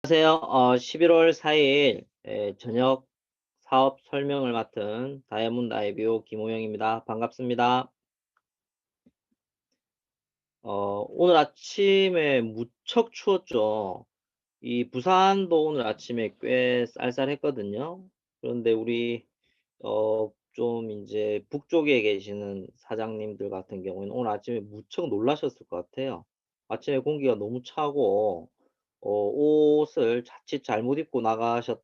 안녕하세요. 11월 4일 저녁 사업 설명을 맡은 다이아몬드 아이비오 김호영입니다. 반갑습니다. 오늘 아침에 무척 추웠죠. 이 부산도 오늘 아침에 꽤 쌀쌀했거든요. 그런데 우리 좀 이제 북쪽에 계시는 사장님들 같은 경우에는 오늘 아침에 무척 놀라셨을 것 같아요. 아침에 공기가 너무 차고 옷을 자칫 잘못 입고 나가셨던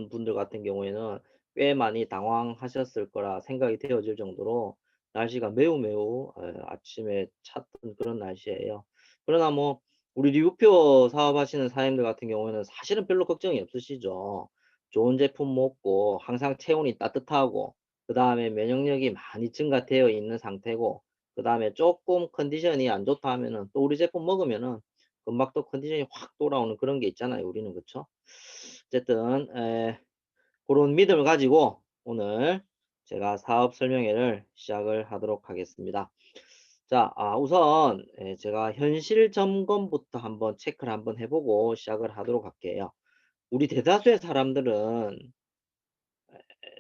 분들 같은 경우에는 꽤 많이 당황하셨을 거라 생각이 되어질 정도로 날씨가 매우 매우 아침에 찼던 그런 날씨예요. 그러나 뭐 우리 리뷰표 사업하시는 사장님들 같은 경우에는 사실은 별로 걱정이 없으시죠. 좋은 제품 먹고 항상 체온이 따뜻하고 그다음에 면역력이 많이 증가되어 있는 상태고 그다음에 조금 컨디션이 안 좋다 하면은 또 우리 제품 먹으면은 금방 또 컨디션이 확 돌아오는 그런 게 있잖아요, 우리는. 그쵸? 어쨌든 그런 믿음을 가지고 오늘 제가 사업 설명회를 시작을 하도록 하겠습니다. 자, 우선 제가 현실 점검부터 한번 체크를 한번 해 보고 시작을 하도록 할게요. 우리 대다수의 사람들은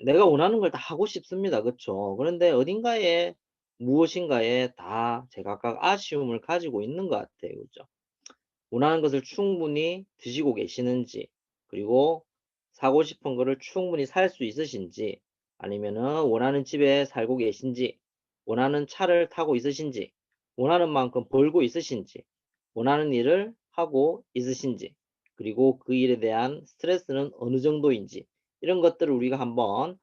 내가 원하는 걸 다 하고 싶습니다. 그쵸? 그런데 어딘가에 무엇인가에 다 제각각 아쉬움을 가지고 있는 것 같아요. 그죠? 원하는 것을 충분히 드시고 계시는지, 그리고 사고 싶은 거를 충분히 살 수 있으신지, 아니면은 원하는 집에 살고 계신지, 원하는 차를 타고 있으신지, 원하는 만큼 벌고 있으신지, 원하는 일을 하고 있으신지, 그리고 그 일에 대한 스트레스는 어느 정도인지, 이런 것들을 우리가 한번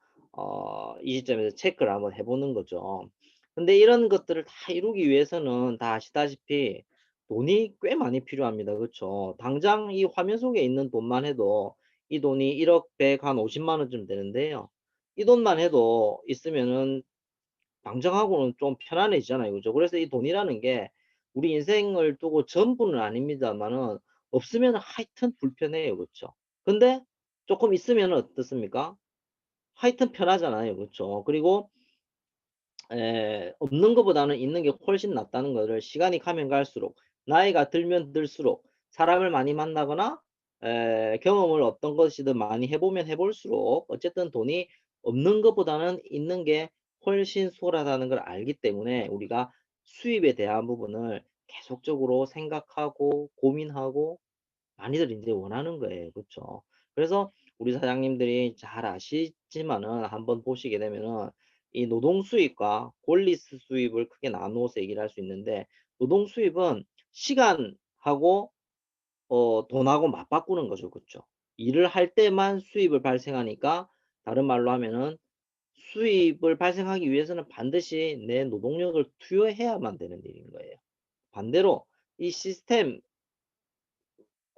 이 시점에서 체크를 한번 해보는 거죠. 근데 이런 것들을 다 이루기 위해서는 다 아시다시피 돈이 꽤 많이 필요합니다. 그쵸? 당장 이 화면 속에 있는 돈만 해도 이 돈이 1억 100 한 50만 원쯤 되는데요. 이 돈만 해도 있으면은 당장하고는 좀 편안해지잖아요. 그죠? 그래서 이 돈이라는 게 우리 인생을 두고 전부는 아닙니다만은 없으면 하여튼 불편해요. 그쵸? 근데 조금 있으면은 어떻습니까? 하여튼 편하잖아요. 그쵸? 그리고 없는 것보다는 있는 게 훨씬 낫다는 거를 시간이 가면 갈수록 나이가 들면 들수록 사람을 많이 만나거나 경험을 어떤 것이든 많이 해 보면 해 볼수록 어쨌든 돈이 없는 것보다는 있는 게 훨씬 수월하다는 걸 알기 때문에 우리가 수입에 대한 부분을 계속적으로 생각하고 고민하고 많이들 인제 원하는 거예요. 그쵸? 그래서 우리 사장님들이 잘 아시지만은 한번 보시게 되면은 이 노동 수입과 권리스 수입을 크게 나누어서 얘기를 할 수 있는데, 노동 수입은 시간하고 돈하고 맞바꾸는 거죠. 그쵸? 일을 할 때만 수입을 발생하니까, 다른 말로 하면은 수입을 발생하기 위해서는 반드시 내 노동력을 투여해야만 되는 일인 거예요. 반대로 이 시스템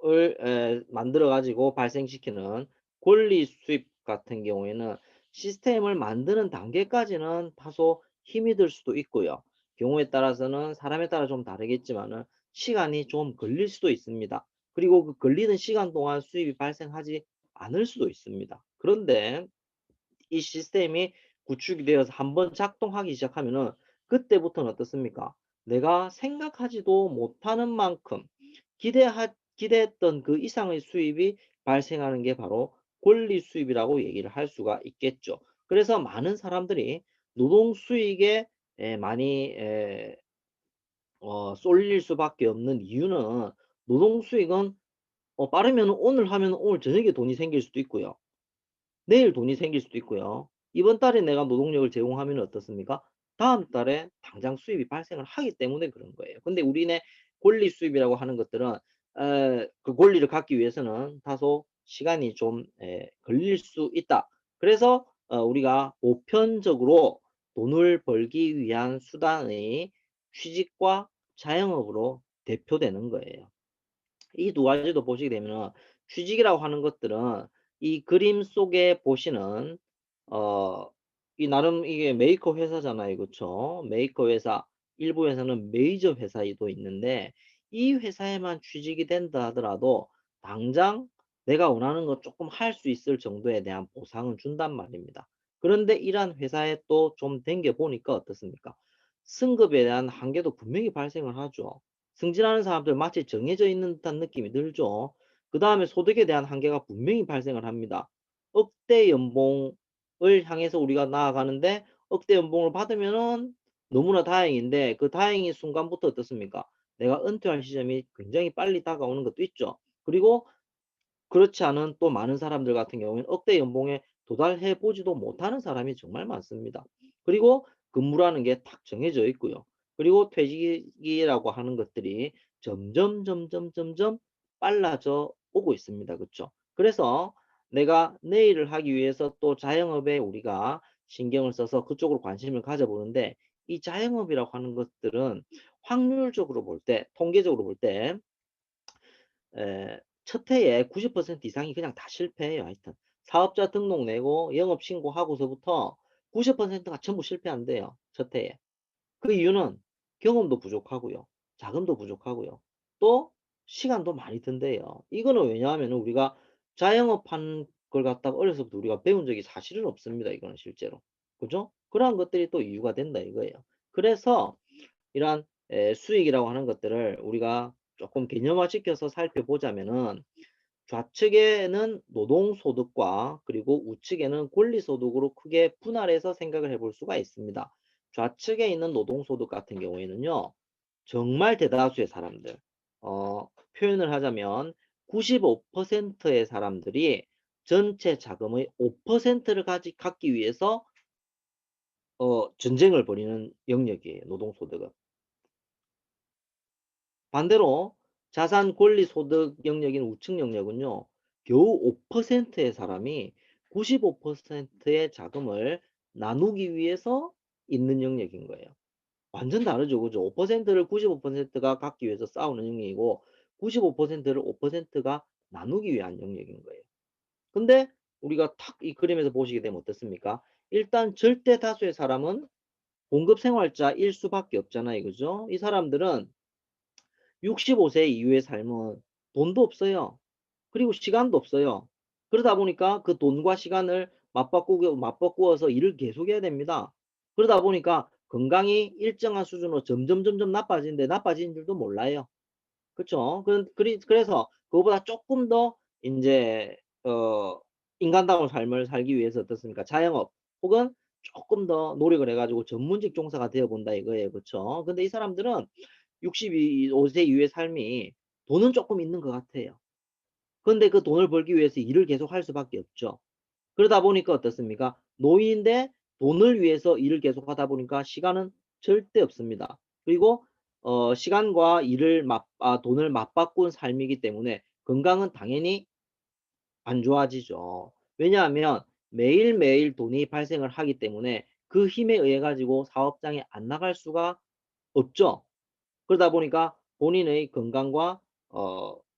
을 만들어 가지고 발생시키는 권리 수입 같은 경우에는 시스템을 만드는 단계까지는 다소 힘이 들 수도 있고요. 경우에 따라서는 사람에 따라 좀 다르겠지만은 시간이 좀 걸릴 수도 있습니다. 그리고 그 걸리는 시간 동안 수입이 발생하지 않을 수도 있습니다. 그런데 이 시스템이 구축이 되어서 한번 작동하기 시작하면은 그때부터는 어떻습니까? 내가 생각하지도 못하는 만큼 기대했던 그 이상의 수입이 발생하는 게 바로 권리 수입이라고 얘기를 할 수가 있겠죠. 그래서 많은 사람들이 노동 수익에 많이 쏠릴 수밖에 없는 이유는, 노동 수익은 빠르면 오늘 하면 오늘 저녁에 돈이 생길 수도 있고요. 내일 돈이 생길 수도 있고요. 이번 달에 내가 노동력을 제공하면 어떻습니까? 다음 달에 당장 수입이 발생을 하기 때문에 그런 거예요. 근데 우리네 권리 수입이라고 하는 것들은 그 권리를 갖기 위해서는 다소 시간이 좀 걸릴 수 있다. 그래서 우리가 보편적으로 돈을 벌기 위한 수단의 취직과 자영업으로 대표되는 거예요. 이 두 가지도 보시게 되면은 취직이라고 하는 것들은 이 그림 속에 보시는 어 이 나름 이게 메이커 회사잖아요. 그쵸? 메이커 회사, 일부 회사는 메이저 회사도 있는데, 이 회사에만 취직이 된다 하더라도 당장 내가 원하는 거 쪼끔 할 수 있을 정도에 대한 보상은 준단 말입니다. 그런데 이러한 회사에 또 좀 다녀 보니까 어떻습니까? 승급에 대한 한계도 분명히 발생을 하죠. 승진하는 사람들 마치 정해져 있는 듯한 느낌이 들죠. 그다음에 소득에 대한 한계가 분명히 발생을 합니다. 억대 연봉을 향해서 우리가 나아가는데 억대 연봉을 받으면은 너무나 다행인데 그 다행인 순간부터 어떻습니까? 내가 은퇴할 시점이 굉장히 빨리 다가오는 것도 있죠. 그리고 그렇지 않은 또 많은 사람들 같은 경우에는 억대 연봉에 도달해 보지도 못하는 사람이 정말 많습니다. 그리고 근무라는 게 딱 정해져 있고요. 그리고 퇴직이라고 하는 것들이 점점 빨라져 오고 있습니다. 그쵸? 그래서 내가 내 일을 하기 위해서 또 자영업에 우리가 신경을 써서 그쪽으로 관심을 가져보는데 이 자영업이라고 하는 것들은 확률적으로 볼 때, 통계적으로 볼때 첫 해에 90% 이상이 그냥 다 실패해요, 하여튼. 사업자 등록 내고 영업 신고하고서부터 90%가 전부 실패한대요, 첫 해에. 그 이유는 경험도 부족하고요. 자금도 부족하고요. 또 시간도 많이 든대요. 이거는 왜냐하면 우리가 자영업하는 걸 갖다가 어려서부터 우리가 배운 적이 사실은 없습니다, 이거는 실제로. 그죠? 그러한 것들이 또 이유가 된다 이거예요. 그래서 이러한 수익이라고 하는 것들을 우리가 조금 개념화시켜서 살펴보자면은 좌측에는 노동소득과 그리고 우측에는 권리소득으로 크게 분할해서 생각을 해볼 수가 있습니다. 좌측에 있는 노동소득 같은 경우에는요. 정말 대다수의 사람들, 표현을 하자면 95%의 사람들이 전체 자금의 5%를 갖기 위해서 전쟁을 벌이는 영역이에요. 노동소득은. 반대로 자산 권리 소득 영역인 우측 영역은요. 겨우 5%의 사람이 95%의 자금을 나누기 위해서 있는 영역인 거예요. 완전 다르죠. 그죠? 5%를 95%가 갖기 위해서 싸우는 영역이고 95%를 5%가 나누기 위한 영역인 거예요. 근데 우리가 탁 이 그림에서 보시게 되면 어떻습니까? 일단 절대 다수의 사람은 공급 생활자일 수밖에 없잖아요. 그죠? 이 사람들은 65세 이후의 삶은 돈도 없어요. 그리고 시간도 없어요. 그러다 보니까 그 돈과 시간을 맞바꾸어서 일을 계속해야 됩니다. 그러다 보니까 건강이 일정한 수준으로 점점 나빠지는데 나빠지는 줄도 몰라요. 그쵸? 그래서 그거보다 조금 더 인제 인간다운 삶을 살기 위해서 어떻습니까? 자영업 혹은 조금 더 노력을 해 가지고 전문직 종사가 되어 본다 이거예요. 그쵸? 근데 이 사람들은 65세 이후의 삶이 돈은 조금 있는 것 같아요. 근데 그 돈을 벌기 위해서 일을 계속 할 수밖에 없죠. 그러다 보니까 어떻습니까? 노인인데 돈을 위해서 일을 계속하다 보니까 시간은 절대 없습니다. 그리고 시간과 돈을 맞바꾼 삶이기 때문에 건강은 당연히 안 좋아지죠. 왜냐하면 매일매일 돈이 발생을 하기 때문에 그 힘에 의해 가지고 사업장에 안 나갈 수가 없죠. 그러다 보니까 본인의 건강과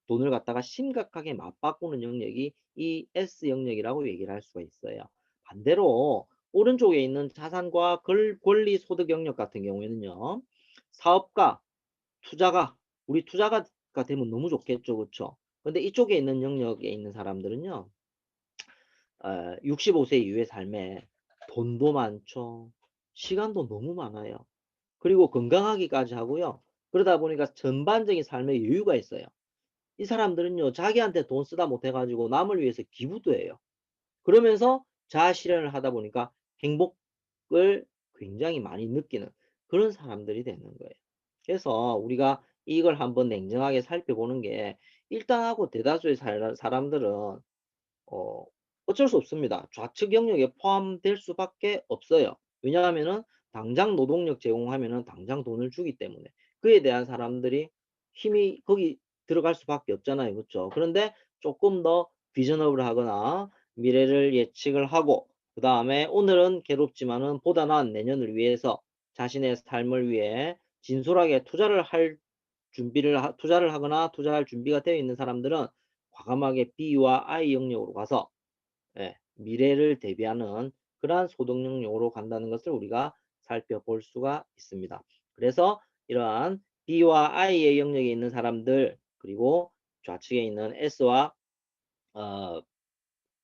돈을 갖다가 심각하게 맞바꾸는 영역이 이 S 영역이라고 얘기를 할 수가 있어요. 반대로 오른쪽에 있는 자산과 권리 소득 영역 같은 경우에는요. 사업가, 투자가 우리 투자가가 되면 너무 좋겠죠. 그쵸? 근데 이쪽에 있는 영역에 있는 사람들은요. 65세 이후의 삶에 돈도 많죠. 시간도 너무 많아요. 그리고 건강하기까지 하고요. 그러다 보니까 전반적인 삶에 여유가 있어요. 이 사람들은요. 자기한테 돈 쓰다 못해 가지고 남을 위해서 기부도 해요. 그러면서 자아 실현을 하다 보니까 행복을 굉장히 많이 느끼는 그런 사람들이 되는 거예요. 그래서 우리가 이걸 한번 냉정하게 살펴보는 게 일당하고 대다수의 사람들은 어 어쩔 수 없습니다. 좌측 영역에 포함될 수밖에 없어요. 왜냐하면은 당장 노동력 제공하면은 당장 돈을 주기 때문에 그에 대한 사람들이 힘이 거기 들어갈 수밖에 없잖아요. 그쵸? 그런데 조금 더 비전업을 하거나 미래를 예측을 하고 그다음에 오늘은 괴롭지만은 보다 나은 내년을 위해서 자신의 삶을 위해 진솔하게 투자를 하거나 투자할 준비가 되어 있는 사람들은 과감하게 B와 I 영역으로 가서 미래를 대비하는 그러한 소득 영역으로 간다는 것을 우리가 살펴볼 수가 있습니다. 그래서 이러한 B와 I의 영역에 있는 사람들 그리고 좌측에 있는 S와 어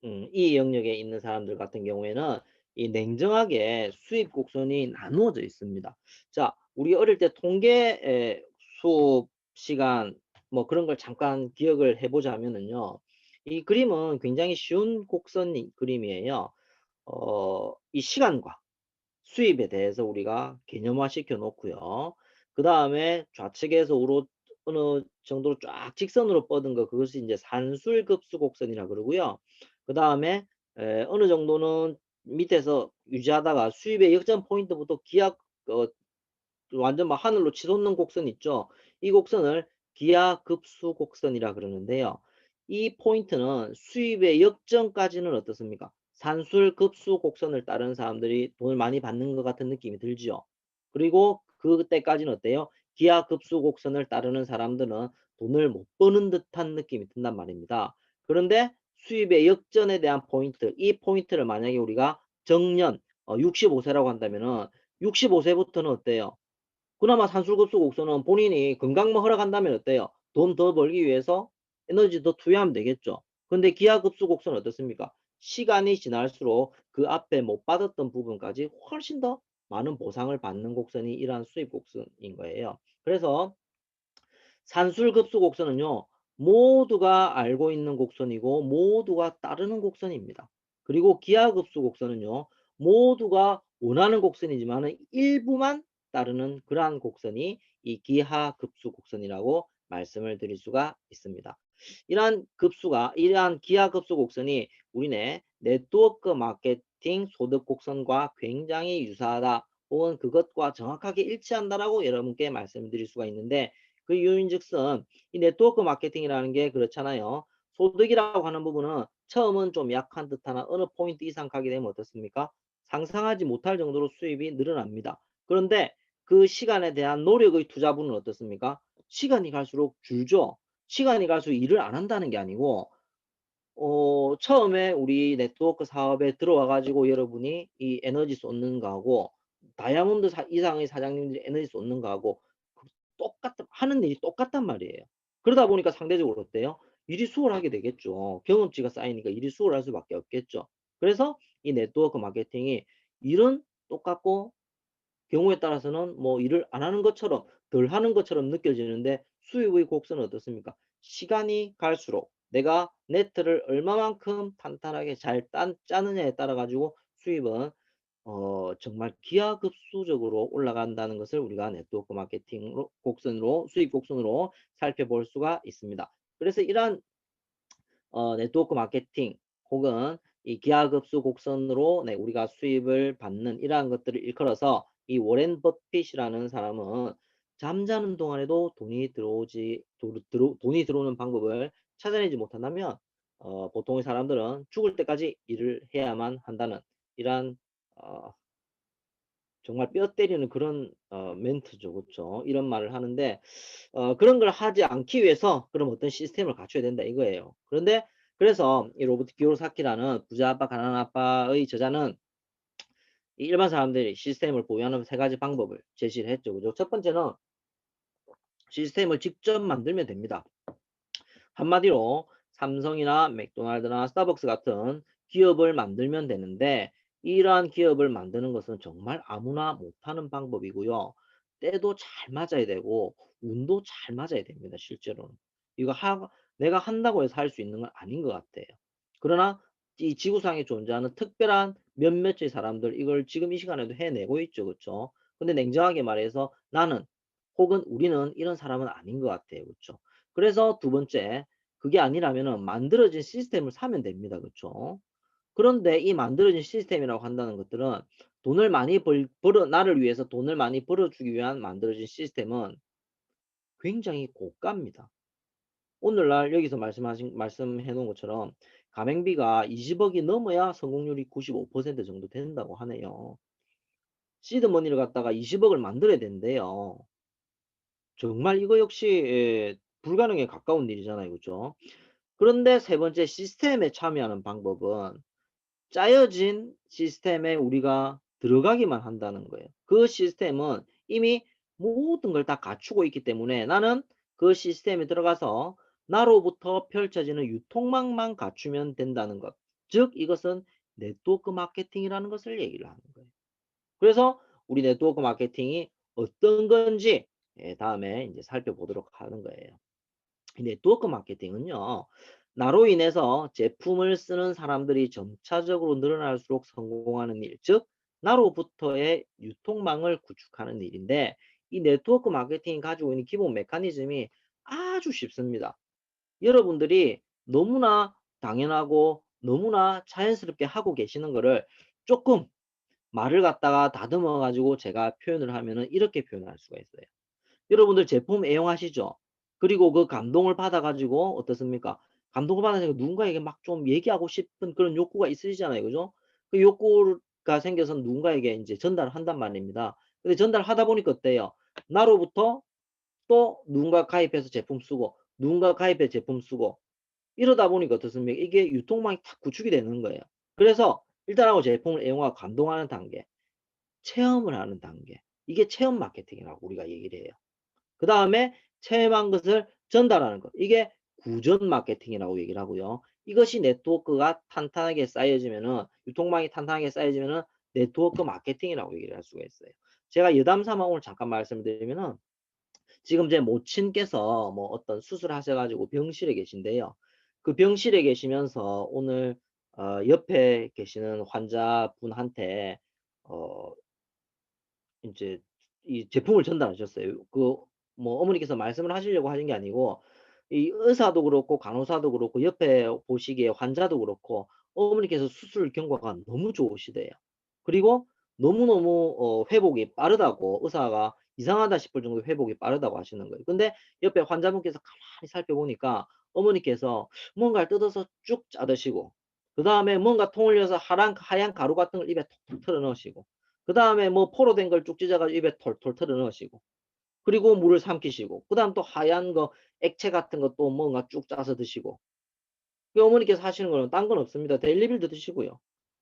E 영역에 있는 사람들 같은 경우에는 이 냉정하게 수입 곡선이 나누어져 있습니다. 자, 우리 어릴 때 통계 수업 시간 뭐 그런 걸 잠깐 기억을 해 보자면은요. 이 그림은 굉장히 쉬운 곡선 그림이에요. 이 시간과 수입에 대해서 우리가 개념화 시켜 놓고요. 그다음에 좌측에서 우로 어느 정도로 쫙 직선으로 뻗은 거, 그것이 이제 산술급수 곡선이라 그러고요. 그다음에 어느 정도는 밑에서 유지하다가 수입의 역전 포인트부터 기압, 완전 막 하늘로 치솟는 곡선 있죠. 이 곡선을 기하급수 곡선이라 그러는데요. 이 포인트는 수입의 역전까지는 어떻습니까? 산술급수 곡선을 따르는 사람들이 돈을 많이 받는 것 같은 느낌이 들죠. 그리고 그때까지는 어때요? 기하급수 곡선을 따르는 사람들은 돈을 못 버는 듯한 느낌이 든단 말입니다. 그런데 수입의 역전에 대한 포인트, 이 포인트를 만약에 우리가 정년 65세라고 한다면은 65세부터는 어때요? 그나마 산술급수 곡선은 본인이 건강만 허락한다면 어때요? 돈 더 벌기 위해서 에너지 더 투여하면 되겠죠. 근데 기하급수 곡선은 어떻습니까? 시간이 지날수록 그 앞에 못 받았던 부분까지 훨씬 더 많은 보상을 받는 곡선이 이러한 수입 곡선인 거예요. 그래서 산술급수 곡선은요, 모두가 알고 있는 곡선이고 모두가 따르는 곡선입니다. 그리고 기하급수 곡선은요, 모두가 원하는 곡선이지만 일부만 따르는 그러한 곡선이 이 기하급수 곡선이라고 말씀을 드릴 수가 있습니다. 이러한 기하급수 곡선이 우리네 네트워크 마케팅 소득 곡선과 굉장히 유사하다, 혹은 그것과 정확하게 일치한다라고 여러분께 말씀드릴 수가 있는데, 그 이유인즉슨 이 네트워크 마케팅이라는 게 그렇잖아요. 소득이라고 하는 부분은 처음은 좀 약한 듯하나 어느 포인트 이상 가게 되면 어떻습니까? 상상하지 못할 정도로 수입이 늘어납니다. 그런데 그 시간에 대한 노력의 투자분은 어떻습니까? 시간이 갈수록 줄죠. 시간이 갈수록 일을 안 한다는 게 아니고, 처음에 우리 네트워크 사업에 들어와 가지고 여러분이 이 에너지 쏟는 거하고, 다이아몬드 이상의 사장님들이 에너지 쏟는 거하고 똑같은, 하는 일이 똑같단 말이에요. 그러다 보니까 상대적으로 어때요? 일이 수월하게 되겠죠. 경험치가 쌓이니까 일이 수월할 수밖에 없겠죠. 그래서 이 네트워크 마케팅이 일은 똑같고 경우에 따라서는 뭐 일을 안 하는 것처럼, 덜 하는 것처럼 느껴지는데, 수입의 곡선은 어떻습니까? 시간이 갈수록 내가 네트를 얼마만큼 탄탄하게 잘 짜느냐에 따라 가지고 수입은 정말 기하급수적으로 올라간다는 것을 우리가 네트워크 마케팅으로 곡선으로, 수익 곡선으로 살펴볼 수가 있습니다. 그래서 이러한 네트워크 마케팅 혹은 이 기하급수 곡선으로 우리가 수입을 받는 이러한 것들을 일컬어서, 이 워렌 버핏이라는 사람은 잠자는 동안에도 돈이 들어오는 방법을 찾아내지 못한다면 보통의 사람들은 죽을 때까지 일을 해야만 한다는 이러한 어, 정말 뼈 때리는 그런 멘트죠. 그쵸? 이런 말을 하는데, 그런 걸 하지 않기 위해서 그럼 어떤 시스템을 갖춰야 된다 이거예요. 그래서 이 로버트 기요사키라는 부자 아빠 가난한 아빠의 저자는 이 일반 사람들이 시스템을 보유하는 세 가지 방법을 제시를 했죠. 그죠? 첫 번째는 시스템을 직접 만들면 됩니다. 한마디로 삼성이나 맥도날드나 스타벅스 같은 기업을 만들면 되는데, 이러한 기업을 만드는 것은 정말 아무나 못하는 방법이고요. 때도 잘 맞아야 되고 운도 잘 맞아야 됩니다. 실제로는. 이거 내가 한다고 해서 할 수 있는 건 아닌 것 같아요. 그러나 이 지구상에 존재하는 특별한 몇몇의 사람들, 이걸 지금 이 시간에도 해내고 있죠. 그렇죠? 근데 냉정하게 말해서 나는 혹은 우리는 이런 사람은 아닌 것 같아요. 그렇죠? 그래서 두 번째, 그게 아니라면은 만들어진 시스템을 사면 됩니다. 그쵸? 그런데 이 만들어진 시스템이라고 한다는 것들은 돈을 많이 나를 위해서 돈을 많이 벌어주기 위한 만들어진 시스템은 굉장히 고가입니다. 오늘날 여기서 말씀해 놓은 것처럼 가맹비가 20억이 넘어야 성공률이 95% 정도 된다고 하네요. 시드머니를 갖다가 20억을 만들어야 된대요. 정말 이거 역시 불가능에 가까운 일이잖아요. 그죠? 그런데 세 번째, 시스템에 참여하는 방법은 짜여진 시스템에 우리가 들어가기만 한다는 거예요. 그 시스템은 이미 모든 걸 다 갖추고 있기 때문에 나는 그 시스템에 들어가서 나로부터 펼쳐지는 유통망만 갖추면 된다는 것. 즉 이것은 네트워크 마케팅이라는 것을 얘기를 하는 거예요. 그래서 우리 네트워크 마케팅이 어떤 건지 다음에 이제 살펴보도록 하는 거예요. 이 네트워크 마케팅은요. 나로 인해서 제품을 쓰는 사람들이 점차적으로 늘어날수록 성공하는 일, 즉 나로부터의 유통망을 구축하는 일인데 이 네트워크 마케팅이 가지고 있는 기본 메커니즘이 아주 쉽습니다. 여러분들이 너무나 당연하고 너무나 자연스럽게 하고 계시는 거를 조금 말을 갖다가 다듬어 가지고 제가 표현을 하면은 이렇게 표현할 수가 있어요. 여러분들 제품 애용하시죠? 그리고 그 감동을 받아 가지고 어떻습니까? 감동을 받아 가지고 누군가에게 막 좀 얘기하고 싶은 그런 욕구가 있으시잖아요. 그죠? 그 욕구가 생겨서 누군가에게 인제 전달을 한단 말입니다. 근데 전달하다 보니까 어때요? 나로부터 또 누군가 가입해서 제품 쓰고 누군가 가입해서 제품 쓰고 이러다 보니까 어떻습니까? 이게 유통망이 탁 구축이 되는 거예요. 그래서 일단하고 제품을 애용하고 감동하는 단계, 체험을 하는 단계. 이게 체험 마케팅이라고 우리가 얘기를 해요. 그다음에 체험한 것을 전달하는 것. 이게 구전 마케팅이라고 얘기를 하고요. 이것이 네트워크가 탄탄하게 쌓여지면은 유통망이 탄탄하게 쌓여지면은 네트워크 마케팅이라고 얘기를 할 수가 있어요. 제가 여담 삼아 오늘 잠깐 말씀드리면은 지금 제 모친께서 뭐 어떤 수술하셔 가지고 병실에 계신데요. 그 병실에 계시면서 오늘 옆에 계시는 환자분한테 어 인제 이 제품을 전달하셨어요. 그 뭐 어머니께서 말씀을 하시려고 하신 게 아니고 이 의사도 그렇고 간호사도 그렇고 옆에 보시기에 환자도 그렇고 어머니께서 수술 경과가 너무 좋으시대요. 그리고 너무너무 회복이 빠르다고 의사가 이상하다 싶을 정도로 회복이 빠르다고 하시는 거예요. 근데 옆에 환자분께서 가만히 살펴보니까 어머니께서 뭔가를 뜯어서 쭉 짜 드시고 그다음에 뭔가 통 흘려서 하얀 가루 같은 걸 입에 톡톡 털어 넣으시고 그다음에 뭐 포로 된 걸 쭉 찢어 가지고 입에 털털 털어 넣으시고 그리고 물을 삼키시고 그다음 또 하얀 거 액체 같은 거 또 뭔가 쭉 짜서 드시고 그 어머니께서 하시는 거는 딴 건 없습니다. 데일리빌도 드시고요.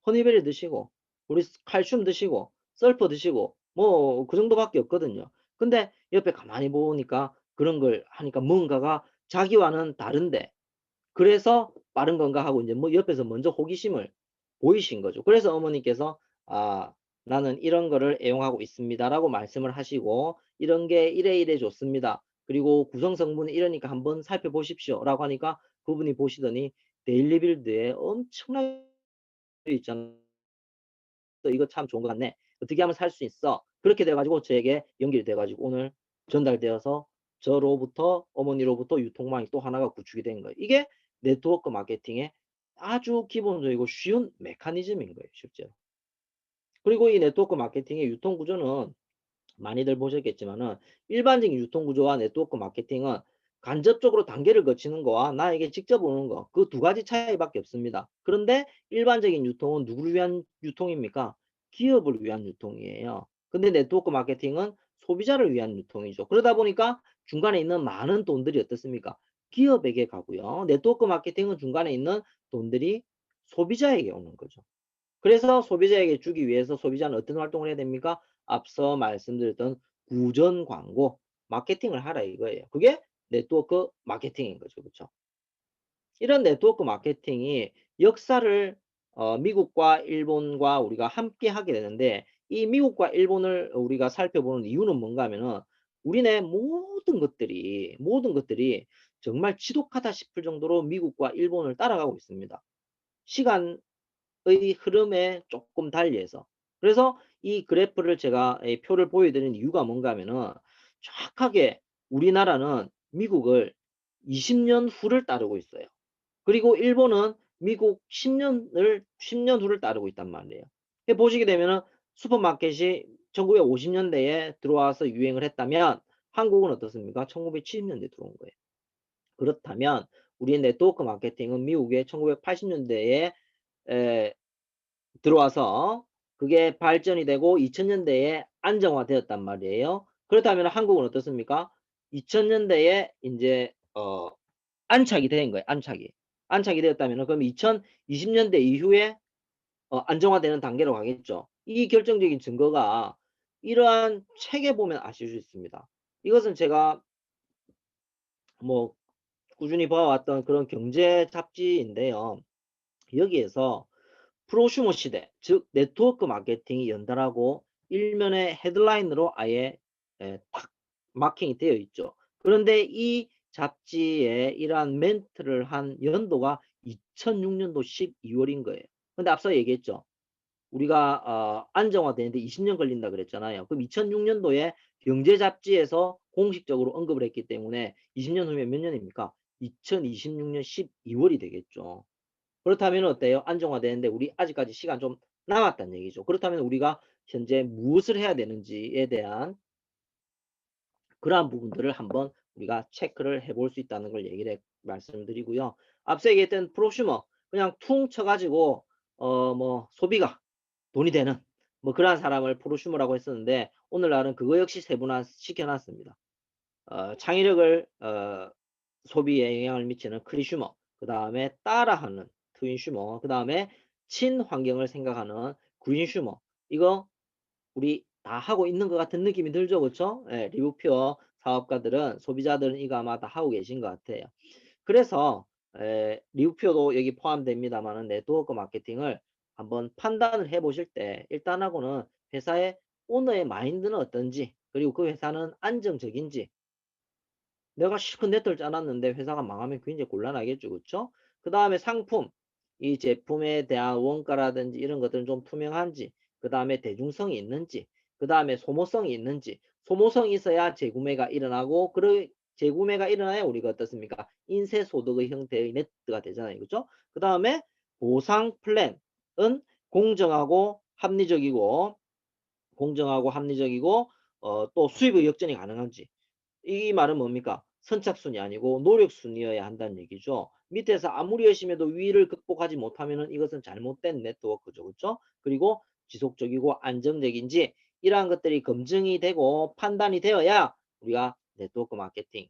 허니베리 드시고 우리 칼슘 드시고 설퍼 드시고 뭐 그 정도밖에 없거든요. 근데 옆에 가만히 보니까 그런 걸 하니까 뭔가가 자기와는 다른데 그래서 '빠른 건가?' 하고 인제 뭐 옆에서 먼저 호기심을 보이신 거죠. 그래서 어머니께서 "아 나는 이런 거를 애용하고 있습니다."라고 말씀을 하시고 "이런 게 이래 이래 좋습니다. 그리고 구성 성분이 이러니까 한번 살펴보십시오."라고 하니까 그분이 보시더니 데일리빌드에 엄청나게 있잖아요. "너 이거 참 좋은 것 같네. 어떻게 하면 살 수 있어?" 그렇게 돼 가지고 저에게 연결이 돼 가지고 오늘 전달되어서 저로부터 어머니로부터 유통망이 또 하나가 구축이 된 거예요. 이게 네트워크 마케팅의 아주 기본적이고 쉬운 메커니즘인 거예요 실제로. 그리고 이 네트워크 마케팅의 유통 구조는 많이들 보셨겠지만은 일반적인 유통 구조와 네트워크 마케팅은 간접적으로 단계를 거치는 거와 나에게 직접 오는 거 그 두 가지 차이밖에 없습니다. 그런데 일반적인 유통은 누구를 위한 유통입니까? 기업을 위한 유통이에요. 근데 네트워크 마케팅은 소비자를 위한 유통이죠. 그러다 보니까 중간에 있는 많은 돈들이 어떻습니까? 기업에게 가고요. 네트워크 마케팅은 중간에 있는 돈들이 소비자에게 오는 거죠. 그래서 소비자에게 주기 위해서 소비자는 어떤 활동을 해야 됩니까? 앞서 말씀드렸던 구전 광고, 마케팅을 하라 이거예요. 그게 네트워크 마케팅인 거죠. 그쵸? 이런 네트워크 마케팅이 역사를 미국과 일본과 우리가 함께 하게 되는데 이 미국과 일본을 우리가 살펴보는 이유는 뭔가 하면은 우리네 모든 것들이 정말 지독하다 싶을 정도로 미국과 일본을 따라가고 있습니다. 시간 의 흐름에 쪼끔 달리해서. 그래서 이 그래프를 제가 이 표를 보여 드리는 이유가 뭔가 하면은 정확하게 우리나라는 미국을 20년 후를 따르고 있어요. 그리고 일본은 미국 10 년 후를 따르고 있단 말이에요. 보시게 되면은 슈퍼마켓이 1950 년대에 들어와서 유행을 했다면 한국은 어떻습니까? 1970 년대에 들어온 거예요. 그렇다면 우리의 네트워크 마케팅은 미국의 1980 년대에 에 들어와서 그게 발전이 되고 2000 년대에 안정화되었단 말이에요. 그렇다면 한국은 어떻습니까? 2000 년대에 인제 안착이 된 거예요, 안착이. 안착이 되었다면은 그럼 2020 년대 이후에 안정화되는 단계로 가겠죠. 이 결정적인 증거가 이러한 책에 보면 아실 수 있습니다. 이것은 제가 뭐 꾸준히 봐 왔던 그런 경제 잡지인데요. 여기에서 프로슈머 시대 즉 네트워크 마케팅이 연달하고 일면의 헤드라인으로 아예 딱 마킹이 되어 있죠. 그런데 이 잡지에 이러한 멘트를 한 연도가 2006년도 12월인 거예요. 근데 앞서 얘기했죠. 우리가 안정화되는데 20년 걸린다 그랬잖아요. 그럼 2006년도에 경제 잡지에서 공식적으로 언급을 했기 때문에 20년 후면 몇 년입니까? 2026년 12월이 되겠죠. 그렇다면 어때요? 안정화되는데 우리 아직까지 시간 좀 남았다는 얘기죠. 그렇다면 우리가 현재 무엇을 해야 되는지에 대한 그러한 부분들을 한번 우리가 체크를 해볼 수 있다는 걸 얘기를 말씀드리고요. 앞서 얘기했던 프로슈머 그냥 퉁 쳐가지고 뭐 소비가 돈이 되는 뭐 그러한 사람을 프로슈머라고 했었는데 오늘날은 그거 역시 세분화 시켜놨습니다. 창의력을 소비에 영향을 미치는 크리슈머, 그 다음에 따라하는 트윈슈머, 그 다음에 친환경을 생각하는 그린슈머. 이거 우리 다 하고 있는 것 같은 느낌이 들죠, 그렇죠? 예, 리뷰표 사업가들은 소비자들은 이거 아마 다 하고 계신 것 같아요. 그래서 리뷰표도 여기 포함됩니다만은 네트워크 마케팅을 한번 판단을 해보실 때 일단하고는 회사의 오너의 마인드는 어떤지 그리고 그 회사는 안정적인지 내가 실컷 네트를 짜놨는데 회사가 망하면 굉장히 곤란하겠죠. 그쵸? 그 다음에 상품, 이 제품에 대한 원가라든지 이런 것들은 좀 투명한지, 그 다음에 대중성이 있는지, 그 다음에 소모성이 있는지, 소모성이 있어야 재구매가 일어나고, 재구매가 일어나야 우리가 어떻습니까? 인쇄소득의 형태의 네트가 되잖아요. 그죠? 그 다음에 보상 플랜은 공정하고 합리적이고, 또 수입의 역전이 가능한지, 이 말은 뭡니까? 선착순이 아니고 노력순이어야 한다는 얘기죠. 밑에서 아무리 열심히 해도 위를 극복하지 못하면 이것은 잘못된 네트워크죠. 그렇죠? 그리고 지속적이고 안정적인지 이러한 것들이 검증이 되고 판단이 되어야 우리가 네트워크 마케팅을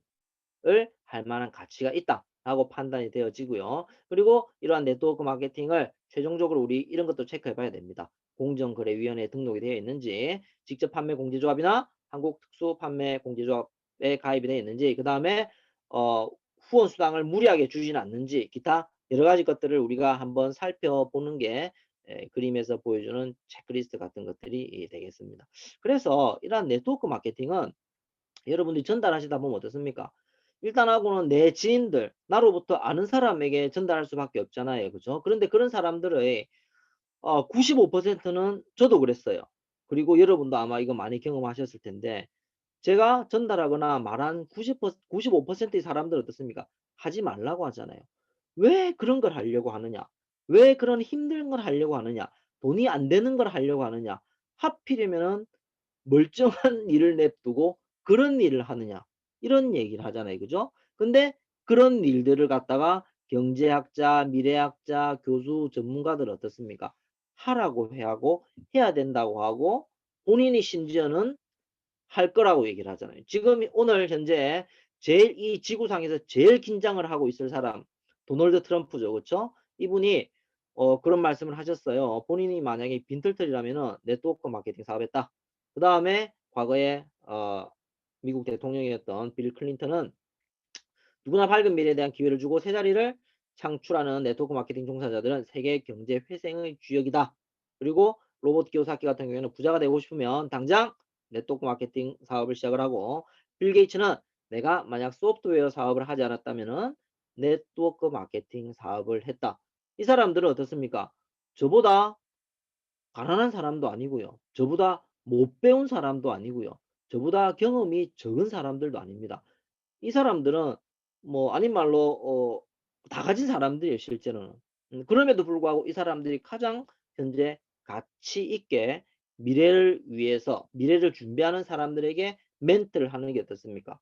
할 만한 가치가 있다 라고 판단이 되어지고요. 그리고 이러한 네트워크 마케팅을 최종적으로 우리 이런 것도 체크해 봐야 됩니다. 공정거래위원회에 등록이 되어 있는지, 직접 판매 공제조합이나 한국특수판매공제조합에 가입이 되어 있는지, 그 다음에 후원 수당을 무리하게 주지는 않는지, 기타 여러 가지 것들을 우리가 한번 살펴보는 게 그림에서 보여주는 체크리스트 같은 것들이 되겠습니다. 그래서 이러한 네트워크 마케팅은 여러분들이 전달하시다 보면 어떻습니까? 일단하고는 내 지인들, 나로부터 아는 사람에게 전달할 수밖에 없잖아요. 그죠? 그런데 그런 사람들의 95%는 저도 그랬어요. 그리고 여러분도 아마 이거 많이 경험하셨을 텐데 제가 전달하거나 말한 95%의 사람들은 어떻습니까? 하지 말라고 하잖아요. 왜 그런 걸 하려고 하느냐? 왜 그런 힘든 걸 하려고 하느냐? 돈이 안 되는 걸 하려고 하느냐? 하필이면은 멀쩡한 일을 냅두고 그런 일을 하느냐 이런 얘기를 하잖아요. 그죠? 근데 그런 일들을 갖다가 경제학자, 미래학자, 교수, 전문가들 어떻습니까? 하라고 하고 해야 된다고 하고 본인이 심지어는 할 거라고 얘기를 하잖아요. 지금 오늘 현재 제일 이 지구상에서 제일 긴장을 하고 있을 사람 도널드 트럼프죠. 그렇죠? 이분이 그런 말씀을 하셨어요. 본인이 만약에 빈털털이라면은 네트워크 마케팅 사업했다. 그다음에 과거에 미국 대통령이었던 빌 클린턴은 누구나 밝은 미래에 대한 기회를 주고 새 자리를 창출하는 네트워크 마케팅 종사자들은 세계 경제 회생의 주역이다. 그리고 로버트 키오사키 같은 경우에는 부자가 되고 싶으면 당장 네트워크 마케팅 사업을 시작을 하고 빌 게이츠는 내가 만약 소프트웨어 사업을 하지 않았다면은 네트워크 마케팅 사업을 했다. 이 사람들은 어떻습니까? 저보다 가난한 사람도 아니고요. 저보다 못 배운 사람도 아니고요. 저보다 경험이 적은 사람들도 아닙니다. 이 사람들은 뭐 아닌 말로 다 가진 사람들이에요 실제로는. 그럼에도 불구하고 이 사람들이 가장 현재 가치 있게 미래를 위해서 미래를 준비하는 사람들에게 멘트를 하는 게 어떻습니까?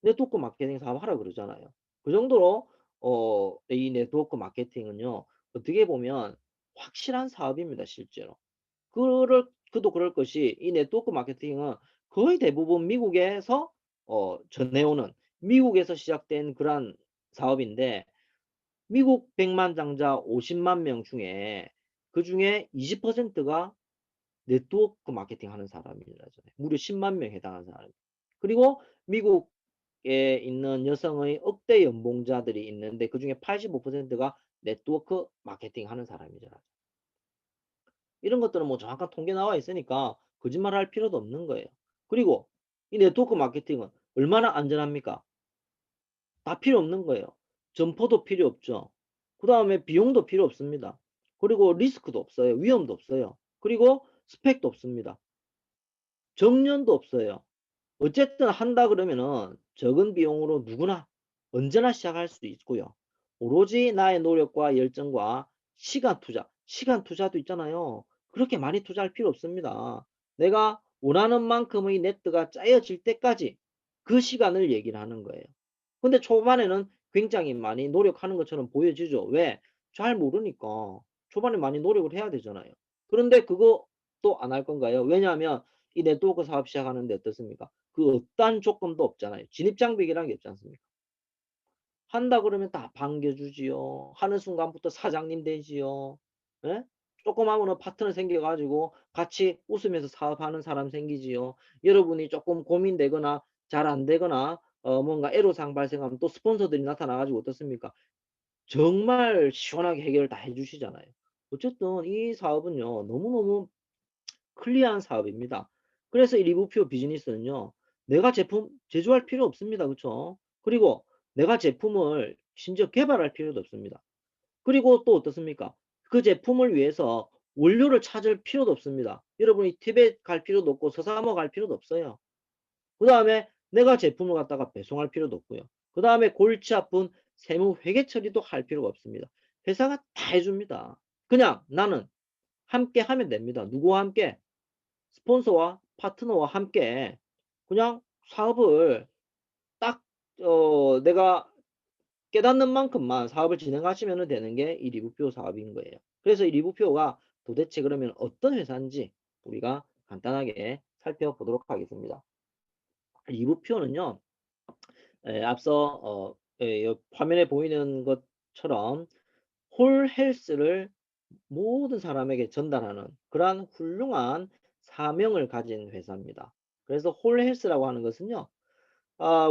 네트워크 마케팅 사업 하라 그러잖아요. 그 정도로 이 네트워크 마케팅은요. 어떻게 보면 확실한 사업입니다 실제로. 그도 그럴 것이 이 네트워크 마케팅은 거의 대부분 미국에서 전해오는 미국에서 시작된 그러한 사업인데 미국 백만장자 50만 명 중에 그중에 20%가 네트워크 마케팅 하는 사람이라잖아요. 무려 10만 명에 해당하는 사람. 그리고 미국에 있는 여성의 억대 연봉자들이 있는데 그중에 85%가 네트워크 마케팅 하는 사람이잖아요. 이런 것들은 뭐 정확한 통계 나와 있으니까 거짓말할 필요도 없는 거예요. 그리고 이 네트워크 마케팅은 얼마나 안전합니까? 다 필요 없는 거예요. 점포도 필요 없죠. 그다음에 비용도 필요 없습니다. 그리고 리스크도 없어요. 위험도 없어요. 그리고 스펙도 없습니다. 정년도 없어요. 어쨌든 한다 그러면은 적은 비용으로 누구나 언제나 시작할 수 있고요. 오로지 나의 노력과 열정과 시간 투자도 있잖아요. 그렇게 많이 투자할 필요 없습니다. 내가 원하는 만큼의 네트가 짜여질 때까지 그 시간을 얘기를 하는 거예요. 근데 초반에는 굉장히 많이 노력하는 것처럼 보여지죠. 왜? 잘 모르니까. 초반에 많이 노력을 해야 되잖아요. 그런데 그것도 안 할 건가요? 왜냐하면 이 네트워크 사업 시작하는데 어떻습니까? 그 어떠한 조건도 없잖아요. 진입장벽이라는 게 없지 않습니까? 한다 그러면 다 반겨주지요. 하는 순간부터 사장님 되지요. 예? 조금 하면은 파트너 생겨 가지고 같이 웃으면서 사업하는 사람 생기지요. 여러분이 조금 고민되거나 잘 안 되거나 뭔가 애로사항 발생하면 또 스폰서들이 나타나 가지고 어떻습니까? 정말 시원하게 해결을 다 해 주시잖아요. 어쨌든 이 사업은요. 너무너무 클리어한 사업입니다. 그래서 이 리뷰표 비즈니스는요. 내가 제품 제조할 필요 없습니다. 그쵸? 그리고 내가 제품을 심지어 개발할 필요도 없습니다. 그리고 또 어떻습니까? 그 제품을 위해서 원료를 찾을 필요도 없습니다. 여러분이 티벳 갈 필요도 없고 서사모 갈 필요도 없어요. 그다음에 내가 제품을 갖다가 배송할 필요도 없고요. 그다음에 골치 아픈 세무 회계 처리도 할 필요가 없습니다. 회사가 다 해 줍니다. 그냥 나는 함께 하면 됩니다. 누구와 함께? 스폰서와 파트너와 함께 그냥 사업을 딱 내가 깨닫는 만큼만 사업을 진행하시면 되는 게 이 리뷰표 사업인 거예요. 그래서 이 리뷰표가 도대체 그러면 어떤 회사인지 우리가 간단하게 살펴보도록 하겠습니다. 리뷰표는요. 앞서 화면에 보이는 것처럼 홀 헬스를 모든 사람에게 전달하는 그러한 훌륭한 사명을 가진 회사입니다. 그래서 홀 헬스라고 하는 것은요.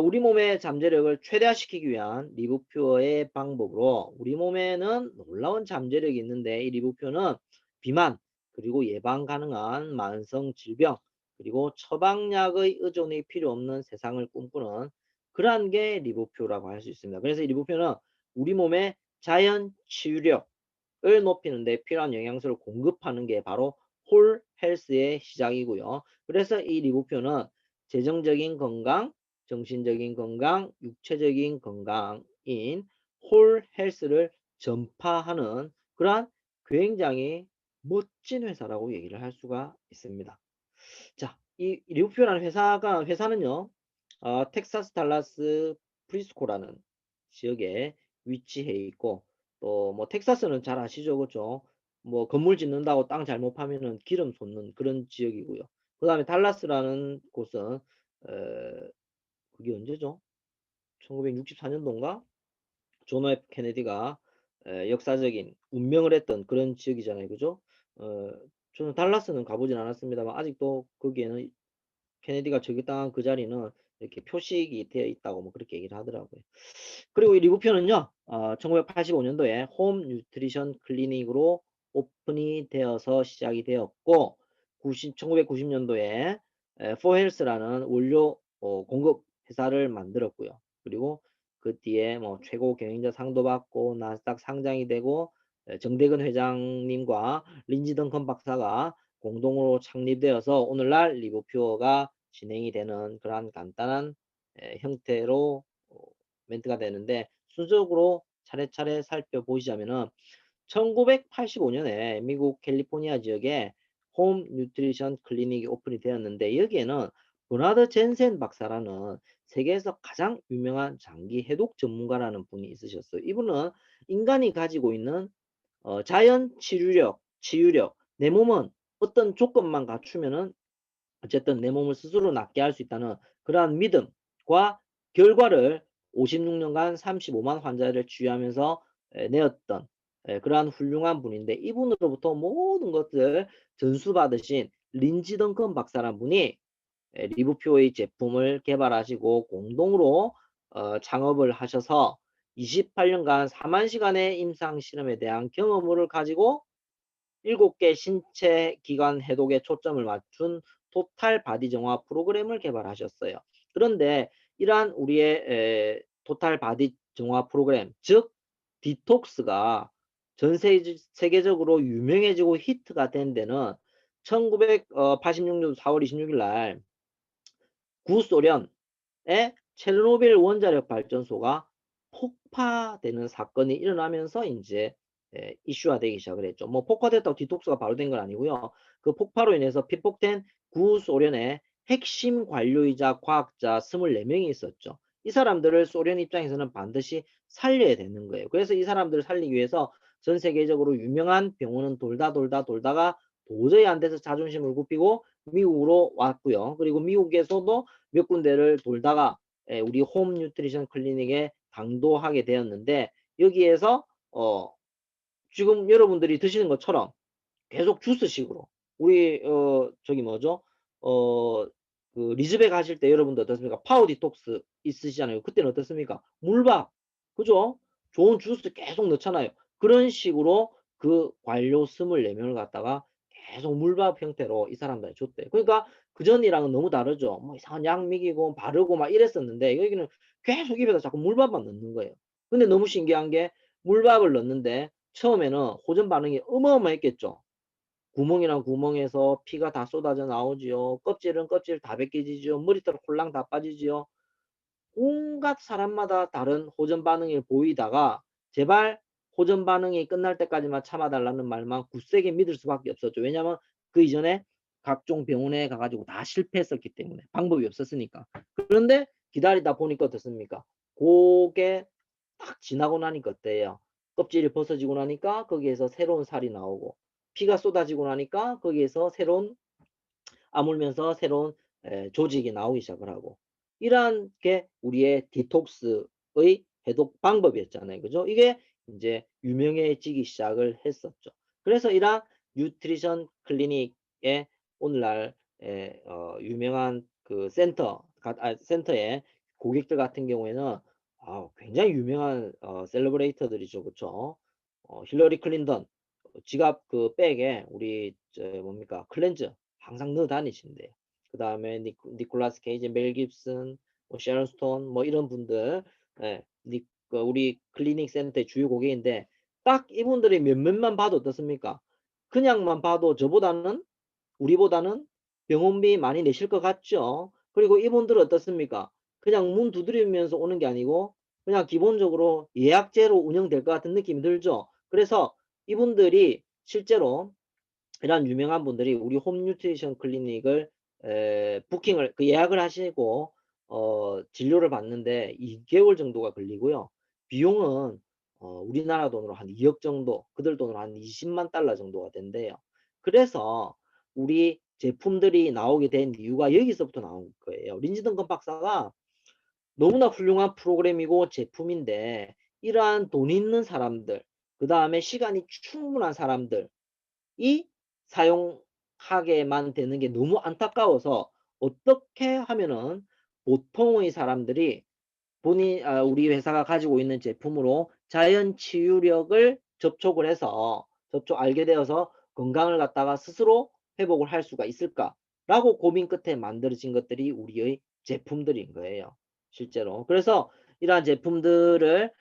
우리 몸의 잠재력을 최대화시키기 위한 리브퓨어의 방법으로 우리 몸에는 놀라운 잠재력이 있는데 이 리브퓨어는 비만 그리고 예방 가능한 만성 질병 그리고 처방약의 의존이 필요 없는 세상을 꿈꾸는 그러한 게 리브퓨어라고 할 수 있습니다. 그래서 이 리브퓨어는 우리 몸의 자연 치유력을 높이는 데 필요한 영양소를 공급하는 게 바로 홀 헬스의 시작이고요. 그래서 이 리브표는 재정적인 건강, 정신적인 건강, 육체적인 건강인 홀 헬스를 전파하는 그러한 굉장히 멋진 회사라고 얘기를 할 수가 있습니다. 자, 이 리브표라는 회사는요. 텍사스 달라스 프리스코라는 지역에 위치해 있고 또 뭐 텍사스는 잘 아시죠, 그죠? 뭐 건물 짓는다고 땅 잘못 파면은 기름 솟는 그런 지역이고요. 그다음에 달라스라는 곳은 그게 언제죠? 1964년도인가? 존 F 케네디가 역사적인 운명을 했던 그런 지역이잖아요, 그죠? 어, 저는 달라스는 가보진 않았습니다만 아직도 거기에는 케네디가 저격당한 그 자리는 이렇게 표식이 되어 있다고 뭐 그렇게 얘기를 하더라고요. 그리고 이 리브표는요, 1985년도에 홈 뉴트리션 클리닉으로 오픈이 되어서 시작이 되었고, 1990년도에 포헬스라는 원료 공급 회사를 만들었고요. 그리고 그 뒤에 뭐 최고 경영자 상도 받고 나스닥 상장이 되고 정대근 회장님과 린지 덩컨 박사가 공동으로 창립되어서 오늘날 리브퓨어가 진행이 되는 그러한 간단한 형태로 멘트가 되는데 순서적으로 차례차례 살펴보시자면은 1985년에 미국 캘리포니아 지역에 홈 뉴트리션 클리닉이 오픈이 되었는데 여기에는 버나드 젠센 박사라는 세계에서 가장 유명한 장기 해독 전문가라는 분이 있으셨어요. 이분은 인간이 가지고 있는 자연 치유력, 내 몸은 어떤 조건만 갖추면은 어쨌든 내 몸을 스스로 낫게 할 수 있다는 그러한 믿음과 결과를 56년간 35만 환자를 치유하면서 내었던 그러한 훌륭한 분인데 이분으로부터 모든 것을 전수받으신 린지 덩컨 박사란 분이 리브표의 제품을 개발하시고 공동으로 창업을 하셔서 28년간 4만 시간의 임상 실험에 대한 경험을 가지고 7개 신체 기관 해독에 초점을 맞춘 토탈 바디 정화 프로그램을 개발하셨어요. 그런데 이러한 우리의 토탈 바디 정화 프로그램, 즉 디톡스가 전 세계적으로 유명해지고 히트가 된 데는 1986년도 4월 26일 날 구소련의 체르노빌 원자력 발전소가 폭파되는 사건이 일어나면서 인제 이슈화 되기 시작을 했죠. 뭐 폭파됐다고 디톡스가 바로 된 건 아니고요. 그 폭파로 인해서 피폭된 구소련의 핵심 관료이자 과학자 24명이 있었죠. 이 사람들을 소련 입장에서는 반드시 살려야 되는 거예요. 그래서 이 사람들을 살리기 위해서 전 세계적으로 유명한 병원은 돌다가 도저히 안 돼서 자존심을 굽히고 미국으로 왔고요. 그리고 미국에서도 몇 군데를 돌다가 우리 홈 뉴트리션 클리닉에 당도하게 되었는데, 여기에서 지금 여러분들이 드시는 것처럼 계속 주스식으로 우리 저기 뭐죠? 그 리즈백 하실 때 여러분들 어떻습니까? 파워 디톡스 있으시잖아요. 그때는 어떻습니까? 물밥, 그죠? 좋은 주스 계속 넣잖아요. 그런 식으로 그 관료 24명을 갖다가 계속 물밥 형태로 이 사람들한테 줬대요. 그러니까 그전이랑은 너무 다르죠. 뭐 이상한 약 먹이고 바르고 막 이랬었는데, 여기는 계속 입에다 자꾸 물밥만 넣는 거예요. 근데 너무 신기한 게, 물밥을 넣는데 처음에는 호전 반응이 어마어마했겠죠. 구멍이랑 구멍에서 피가 다 쏟아져 나오지요. 껍질은 껍질 다 벗겨지지요. 머리털 홀랑 다 빠지지요. 온갖 사람마다 다른 호전 반응을 보이다가 제발 호전 반응이 끝날 때까지만 참아 달라는 말만 굳세게 믿을 수밖에 없었죠. 왜냐하면 그 이전에 각종 병원에 가 가지고 다 실패했었기 때문에, 방법이 없었으니까. 그런데 기다리다 보니까 어떻습니까? 고게 딱 지나고 나니까 어때요? 껍질이 벗어지고 나니까 거기에서 새로운 살이 나오고, 피가 쏟아지고 나니까 거기에서 새로운, 아물면서 새로운 조직이 나오기 시작을 하고, 이러한 게 우리의 디톡스의 해독 방법이었잖아요. 그죠? 이게 이제 유명해지기 시작을 했었죠. 그래서 이러한 뉴트리션 클리닉의 오늘날 유명한 그 센터의 고객들 같은 경우에는 굉장히 유명한 셀러브레이터들이죠. 그쵸? 힐러리 클린턴 지갑 그 백에 우리 저 뭡니까 클렌즈 항상 넣어 다니신대요. 그다음에 니콜라스 케이지, 멜 깁슨, 뭐 sharon 스톤, 뭐 이런 분들, 예, 그 우리 클리닉 센터의 주요 고객인데, 딱 이분들이 몇몇만 봐도 어떻습니까? 그냥만 봐도 저보다는, 우리보다는 병원비 많이 내실 것 같죠? 그리고 이분들은 어떻습니까? 그냥 문 두드리면서 오는 게 아니고 그냥 기본적으로 예약제로 운영될 것 같은 느낌이 들죠? 그래서 이분들이 실제로, 이런 유명한 분들이 우리 홈 뉴트리션 클리닉을 부킹을 그 예약을 하시고 진료를 받는데 2개월 정도가 걸리고요. 비용은 우리나라 돈으로 한 2억 정도, 그들 돈으로 한 20만 달러 정도가 된대요. 그래서 우리 제품들이 나오게 된 이유가 여기서부터 나온 거예요. 린지 던건 박사가 너무나 훌륭한 프로그램이고 제품인데, 이러한 돈 있는 사람들, 그 다음에 시간이 충분한 사람들이 사용하게만 되는 게 너무 안타까워서, 어떻게 하면은 보통의 사람들이 우리 회사가 가지고 있는 제품으로 자연 치유력을 접촉을 해서 알게 되어서 건강을 갖다가 스스로 회복을 할 수가 있을까라고 고민 끝에 만들어진 것들이 우리의 제품들인 거예요, 실제로. 그래서 이러한 제품들을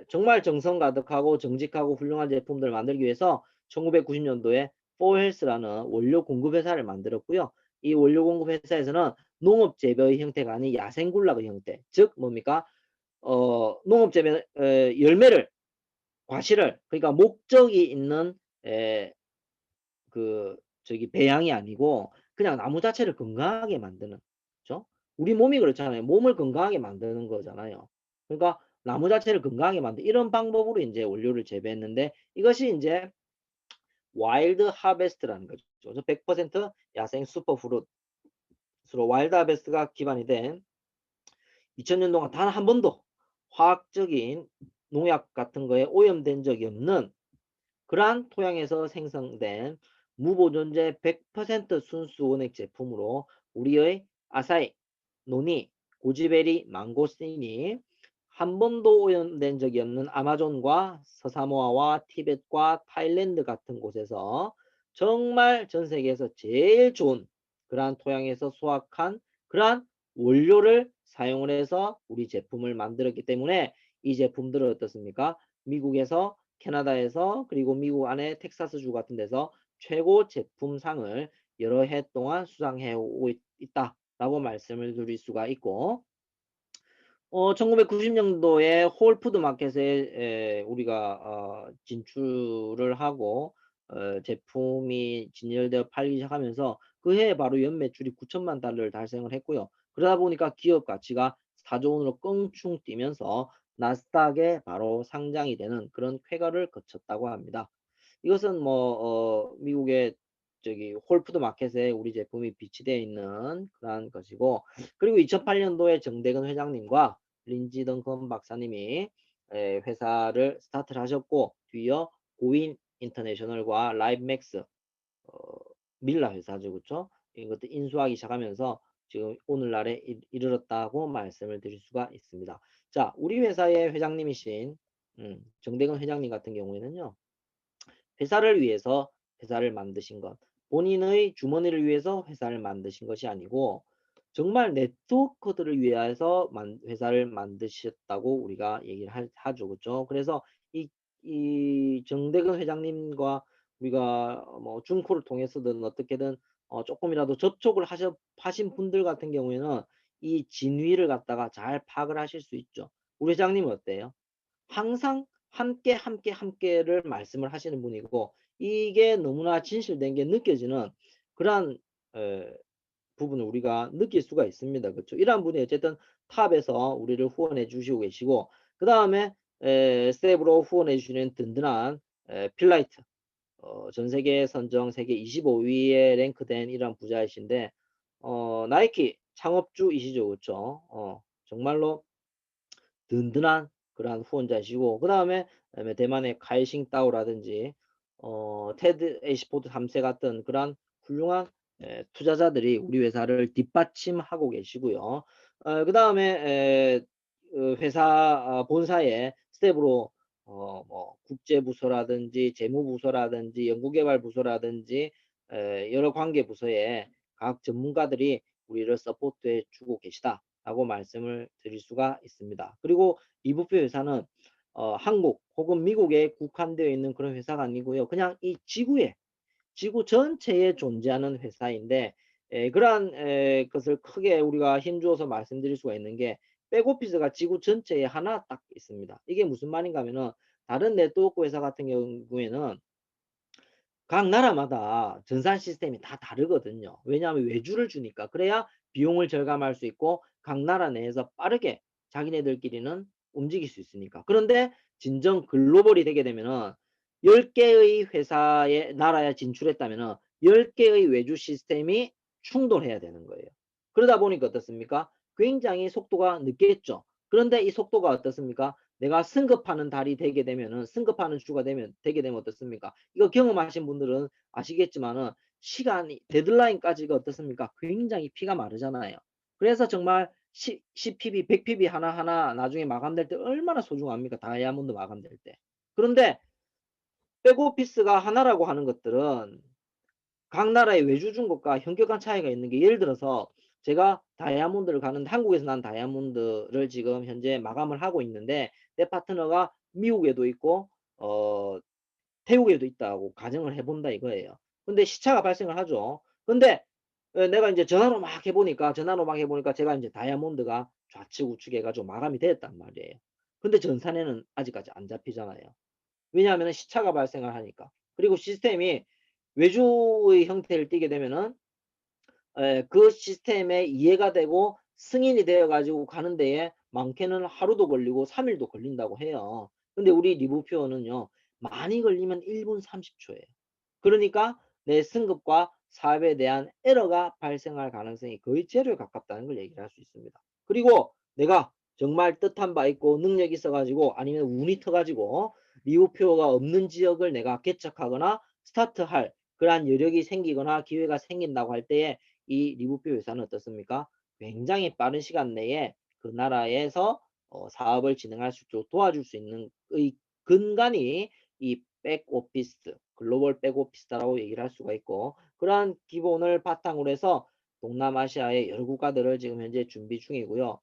정말 정성 가득하고 정직하고 훌륭한 제품들을 만들기 위해서 1990년도에 4헬스라는 원료 공급 회사를 만들었고요. 이 원료 공급 회사에서는 농업 재배의 형태가 아닌 야생 군락의 형태, 즉 뭡니까? 농업 재배 열매를, 과실을, 그러니까 목적이 있는 그 저기 배양이 아니고 그냥 나무 자체를 건강하게 만드는, 그죠? 우리 몸이 그렇잖아요. 몸을 건강하게 만드는 거잖아요. 그러니까 나무 자체를 건강하게 만든 이런 방법으로 이제 원료를 재배했는데, 이것이 이제 와일드 하베스트라는 거죠. 100% 야생 슈퍼푸드로 와일드 하베스트가 기반이 된, 2000년 동안 단 한 번도 화학적인 농약 같은 거에 오염된 적이 없는 그러한 토양에서 생성된 무보존제 100% 순수 원액 제품으로 우리의 아사히, 노니, 고지베리, 망고스틴이 한 번도 오염된 적이 없는 아마존과 서사모아와 티벳과 타일랜드 같은 곳에서 정말 전 세계에서 제일 좋은 그러한 토양에서 수확한 그러한 원료를 사용을 해서 우리 제품을 만들었기 때문에 이 제품들은 어떻습니까? 미국에서, 캐나다에서, 그리고 미국 안에 텍사스주 같은 데서 최고 제품상을 여러 해 동안 수상해 오고 있다라고 말씀을 드릴 수가 있고, 1990년도에 홀푸드 마켓에 우리가 진출을 하고 제품이 진열되어 팔리기 시작하면서 그 해에 바로 연매출이 9천만 달러를 달성을 했고요. 그러다 보니까 기업 가치가 4조 원으로 껑충 뛰면서 나스닥에 바로 상장이 되는 그런 쾌거를 거쳤다고 합니다. 이것은 뭐 미국의 저기 홀푸드 마켓에 우리 제품이 비치되어 있는 그러한 것이고, 그리고 2008년도에 정대근 회장님과 린지 덩컨 박사님이 회사를 스타트를 하셨고, 뒤이어 고인 인터내셔널과 라이브맥스, 밀라 회사죠, 그렇죠? 이것도 인수하기 시작하면서 지금 오늘날에 이르렀다고 말씀을 드릴 수가 있습니다. 자, 우리 회사의 회장님이신 정대근 회장님 같은 경우에는요, 회사를 위해서 회사를 만드신 것, 본인의 주머니를 위해서 회사를 만드신 것이 아니고 정말 네트워커들을 위해서 회사를 만드셨다고 우리가 얘기를 하죠. 그렇죠? 그래서 이 정대근 회장님과 우리가 뭐 중코를 통해서든 어떻게든 조금이라도 접촉을 하신 분들 같은 경우에는 이 진위를 갖다가 잘 파악을 하실 수 있죠. 우리 회장님은 어때요? 항상 함께를 말씀을 하시는 분이고, 이게 너무나 진실된 게 느껴지는 그러한 에, 부분을 우리가 느낄 수가 있습니다. 그렇죠? 이러한 분이 어쨌든 탑에서 우리를 후원해 주시고 계시고, 그 다음에 스텝으로 후원해 주시는 든든한 필라이트, 전 세계 선정 세계 25위에 랭크된 이런 부자이신데, 나이키 창업주이시죠. 그렇죠? 정말로 든든한 그러한 후원자시고, 그 다음에 대만의 카이싱따오라든지 테드 에이시포드 3세 같은 그러한 훌륭한 투자자들이 우리 회사를 뒷받침하고 계시고요. 그 다음에 회사 본사의 스텝으로 뭐 국제부서라든지 재무부서라든지 연구개발부서라든지 여러 관계부서의 각 전문가들이 우리를 서포트해 주고 계시다라고 말씀을 드릴 수가 있습니다. 그리고 리브표 회사는 한국 혹은 미국에 국한되어 있는 그런 회사가 아니고요. 그냥 이 지구 전체에 존재하는 회사인데, 그러한 것을 크게 우리가 힘주어서 말씀드릴 수가 있는 게, 백오피스가 지구 전체에 하나 딱 있습니다. 이게 무슨 말인가 하면은, 다른 네트워크 회사 같은 경우에는 각 나라마다 전산 시스템이 다 다르거든요. 왜냐하면 외주를 주니까. 그래야 비용을 절감할 수 있고 각 나라 내에서 빠르게 자기네들끼리는 움직일 수 있으니까. 그런데 진정 글로벌이 되게 되면은 10개의 회사의 나라에 진출했다면은 10개의 외주 시스템이 충돌해야 되는 거예요. 그러다 보니까 어떻습니까? 굉장히 속도가 늦겠죠. 그런데 이 속도가 어떻습니까? 내가 승급하는 달이 되게 되면은, 승급하는 주가 되게 되면 어떻습니까? 이거 경험하신 분들은 아시겠지만은 시간이 데드라인까지가 어떻습니까? 굉장히 피가 마르잖아요. 그래서 정말 10PB, 100PB 하나하나 나중에 마감될 때 얼마나 소중합니까? 다이아몬드 마감될 때. 그런데 백오피스가 하나라고 하는 것들은 각 나라의 외주 중국과 현격한 차이가 있는 게, 예를 들어서 제가 다이아몬드를 가는데, 한국에서 난 다이아몬드를 지금 현재 마감을 하고 있는데 내 파트너가 미국에도 있고 태국에도 있다고 가정을 해본다 이거예요. 근데 시차가 발생을 하죠. 근데 내가 이제 전화로 막 해보니까 제가 이제 다이아몬드가 좌측 우측 해가지고 마감이 됐단 말이에요. 근데 전산에는 아직까지 안 잡히잖아요. 왜냐하면 시차가 발생을 하니까. 그리고 시스템이 외주의 형태를 띠게 되면은 그 시스템에 이해가 되고 승인이 되어 가지고 가는 데에 많게는 하루도 걸리고 3일도 걸린다고 해요. 근데 우리 리뷰표는요, 많이 걸리면 1분 30초예요. 그러니까 내 승급과 사업에 대한 에러가 발생할 가능성이 거의 제로에 가깝다는 걸 얘기를 할 수 있습니다. 그리고 내가 정말 뜻한 바 있고 능력이 있어 가지고, 아니면 운이 터 가지고 리뷰표가 없는 지역을 내가 개척하거나 스타트할 그러한 여력이 생기거나 기회가 생긴다고 할 때에 이 리뷰표 회사는 어떻습니까? 굉장히 빠른 시간 내에 그 나라에서 사업을 진행할 수 있도록 도와줄 수 있는 의 근간이 이 백오피스, 글로벌 백오피스라고 얘기를 할 수가 있고, 그러한 기본을 바탕으로 해서 동남아시아의 여러 국가들을 지금 현재 준비 중이고요.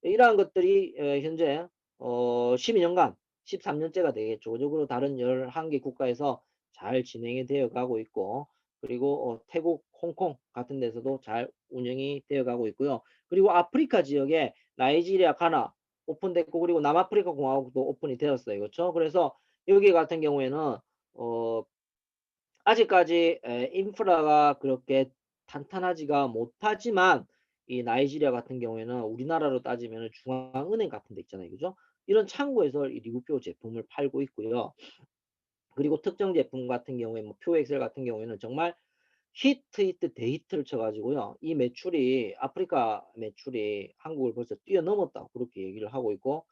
이러한 것들이 현재 12년간 13년째가 되겠죠. 적으로 다른 11개 국가에서 잘 진행이 되어 가고 있고, 그리고 태국, 홍콩 같은 데서도 잘 운영이 되어 가고 있고요. 그리고 아프리카 지역에 나이지리아, 가나 오픈됐고, 그리고 남아프리카 공화국도 오픈이 되었어요. 그렇죠? 그래서 여기 같은 경우에는 어 아직까지 인프라가 그렇게 탄탄하지가 못하지만, 이 나이지리아 같은 경우에는 우리나라로 따지면은 중앙은행 같은 데 있잖아요. 그죠? 이런 창구에서 이 리브표 제품을 팔고 있고요. 그리고 특정 제품 같은 경우에 뭐 표 엑셀 같은 경우에는 정말 히트 데이트를 쳐 가지고요. 이 매출이, 아프리카 매출이 한국을 벌써 뛰어넘었다고 그렇게 얘기를 하고 있고,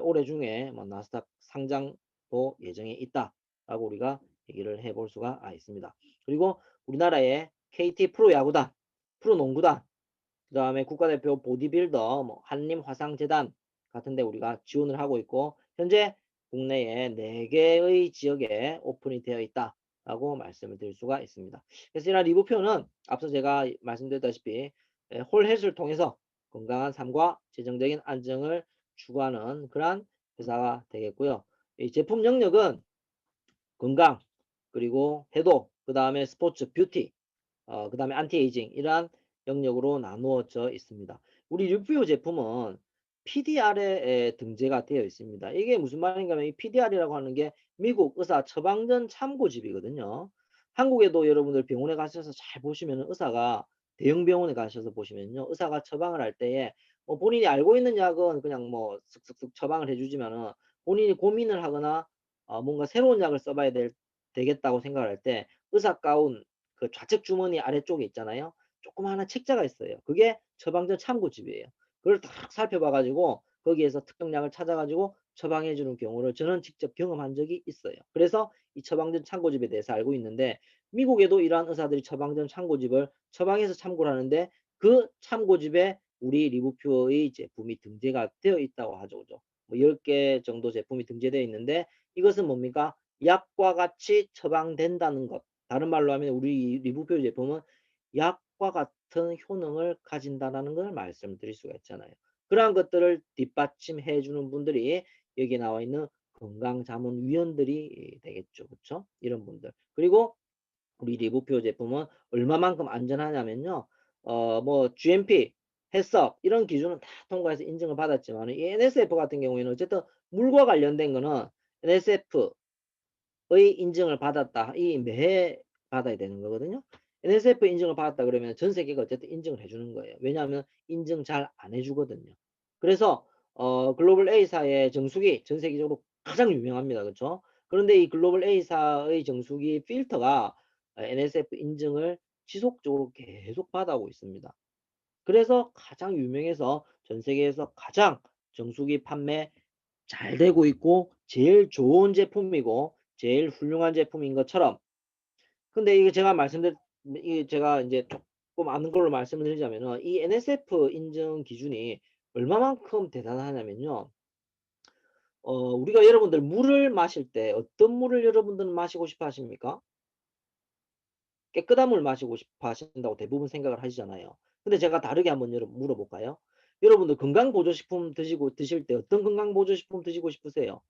올해 중에 뭐 나스닥 상장도 예정에 있다라고 우리가 얘기를 해볼 수가 있습니다. 그리고 우리나라의 KT 프로야구단, 프로농구단, 그다음에 국가대표 보디빌더, 뭐 한림화상재단 같은 데 우리가 지원을 하고 있고, 현재 국내에 4 개의 지역에 오픈이 되어 있다라고 말씀을 드릴 수가 있습니다. 그래서 이런 리뷰표는 앞서 제가 말씀드렸다시피 홀햇을 통해서 건강한 삶과 재정적인 안정을 추구하는 그러한 회사가 되겠고요. 이 제품 영역은 건강, 그리고 해독, 그다음에 스포츠, 뷰티, 그다음에 안티에이징, 이러한 영역으로 나누어져 있습니다. 우리 류프요 제품은 PDR에 등재가 되어 있습니다. 이게 무슨 말인가 하면, 이 PDR이라고 하는 게 미국 의사 처방전 참고집이거든요. 한국에도 여러분들 병원에 가셔서 잘 보시면은, 의사가 대형 병원에 가셔서 보시면요, 의사가 처방을 할 때에 본인이 알고 있는 약은 그냥 뭐 슥슥슥 처방을 해 주지만은, 본인이 고민을 하거나 뭔가 새로운 약을 써 봐야 되겠다고 생각을 할 때, 의사 가운 그 좌측 주머니 아래쪽에 있잖아요. 조그마한 책자가 있어요. 그게 처방전 참고집이에요. 그걸 딱 살펴봐 가지고 거기에서 특정약을 찾아 가지고 처방해 주는 경우를 저는 직접 경험한 적이 있어요. 그래서 이 처방전 참고집에 대해서 알고 있는데, 미국에도 이러한 의사들이 처방전 참고집을 처방해서 참고를 하는데, 그 참고집에 우리 리브퓨어의 제품이 등재가 되어 있다고 하죠. 그죠? 뭐 10개 정도 제품이 등재되어 있는데, 이것은 뭡니까? 약과 같이 처방된다는 것. 다른 말로 하면 우리 리브표 제품은 약과 같은 효능을 가진다라는 걸 말씀드릴 수가 있잖아요. 그러한 것들을 뒷받침해 주는 분들이 여기 나와 있는 건강자문위원들이 되겠죠. 그쵸? 이런 분들. 그리고 우리 리브표 제품은 얼마만큼 안전하냐면요. 뭐 GMP, 해썹 이런 기준은 다 통과해서 인증을 받았지만, 이 NSF 같은 경우에는 어쨌든 물과 관련된 거는 NSF 의 인증을 받았다. 이 매해 받아야 되는 거거든요. NSF 인증을 받았다 그러면 전 세계가 어쨌든 인증을 해 주는 거예요. 왜냐하면 인증 잘 안 해 주거든요. 그래서 글로벌 A사의 정수기 전 세계적으로 가장 유명합니다. 그쵸? 그런데 이 글로벌 A사의 정수기 필터가 NSF 인증을 지속적으로 계속 받아오고 있습니다. 그래서 가장 유명해서 전 세계에서 가장 정수기 판매 잘 되고 있고 제일 좋은 제품이고 제일 훌륭한 제품인 것처럼, 근데 이게 제가 말씀드린, 이게 제가 인제 쪼끔 아는 걸로 말씀을 드리자면은, 이 NSF 인증 기준이 얼마만큼 대단하냐면요. 우리가 여러분들 물을 마실 때 어떤 물을 여러분들은 마시고 싶어 하십니까? 깨끗한 물 마시고 싶어 하신다고 대부분 생각을 하시잖아요. 근데 제가 다르게 한번 물어볼까요? 여러분들 건강보조식품 드실 때 어떤 건강보조식품 드시고 싶으세요?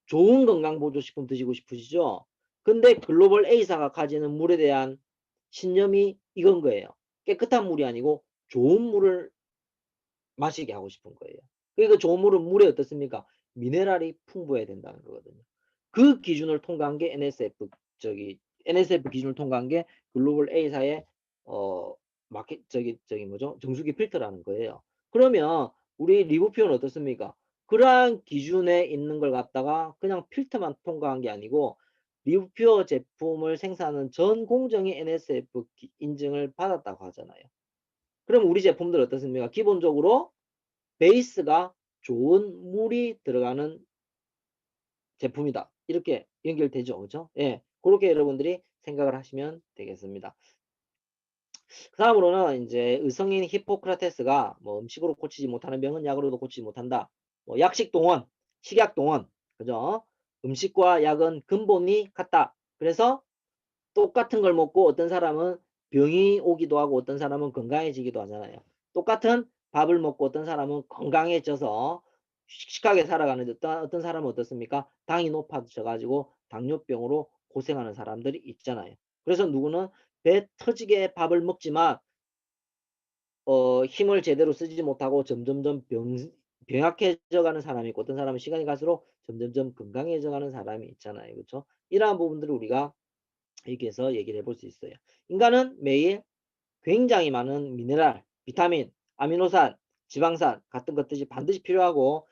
좋은 건강보조식품 드시고 싶으시죠? 근데 글로벌 A사가 가지는 물에 대한 신념이 이건 거예요. 깨끗한 물이 아니고 좋은 물을 마시게 하고 싶은 거예요. 그러니까 좋은 물은 물에 어떻습니까? 미네랄이 풍부해야 된다는 거거든요. 그 기준을 통과한 게 NSF 기준을 통과한 게 글로벌 A사의 어 마켓 뭐죠? 정수기 필터라는 거예요. 그러면 우리 리브표는 어떻습니까? 그러한 기준에 있는 걸 갖다가 그냥 필터만 통과한 게 아니고, 리브퓨어 제품을 생산하는 전 공정이 NSF 인증을 받았다고 하잖아요. 그럼 우리 제품들 어떻습니까? 기본적으로 베이스가 좋은 물이 들어가는 제품이다. 이렇게 연결되죠. 그죠? 예. 고렇게 여러분들이 생각을 하시면 되겠습니다. 그다음으로는 인제 의성인 히포크라테스가 뭐 "음식으로 고치지 못하는 병은 약으로도 고치지 못한다." 뭐 약식 동원, 식약 동원. 그죠? "음식과 약은 근본이 같다." 그래서 똑같은 걸 먹고 어떤 사람은 병이 오기도 하고 어떤 사람은 건강해지기도 하잖아요. 똑같은 밥을 먹고 어떤 사람은 건강해져서 씩씩하게 살아가는데 어떤 사람은 어떻습니까? 당이 높아져 가지고 당뇨병으로 고생하는 사람들이 있잖아요. 그래서 누구는 배 터지게 밥을 먹지만 힘을 제대로 쓰지 못하고 점점점 병약해져 가는 사람이 있고 어떤 사람은 시간이 갈수록 점점점 건강해져 가는 사람이 있잖아요. 그쵸? 이러한 부분들을 우리가 여기에서 얘기를 해볼 수 있어요. 인간은 매일 굉장히 많은 미네랄, 비타민, 아미노산, 지방산 같은 것들이 반드시 필요하고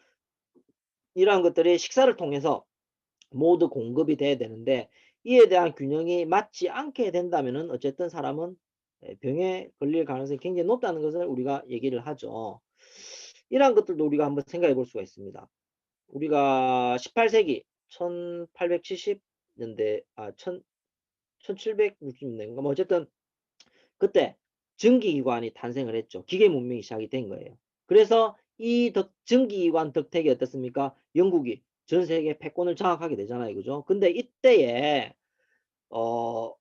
이러한 것들이 식사를 통해서 모두 공급이 돼야 되는데 이에 대한 균형이 맞지 않게 된다면은 어쨌든 사람은 병에 걸릴 가능성이 굉장히 높다는 것을 우리가 얘기를 하죠. 이러한 것들도 우리가 한번 생각해 볼 수가 있습니다. 우리가 18세기 1870 년대 1760 년대인가 뭐 어쨌든 그때 전기기관이 탄생을 했죠. 기계 문명이 시작이 된 거예요. 그래서 이 전기기관 덕택이 어떻습니까? 영국이 전 세계 패권을 장악하게 되잖아요. 그죠? 근데 이때에 어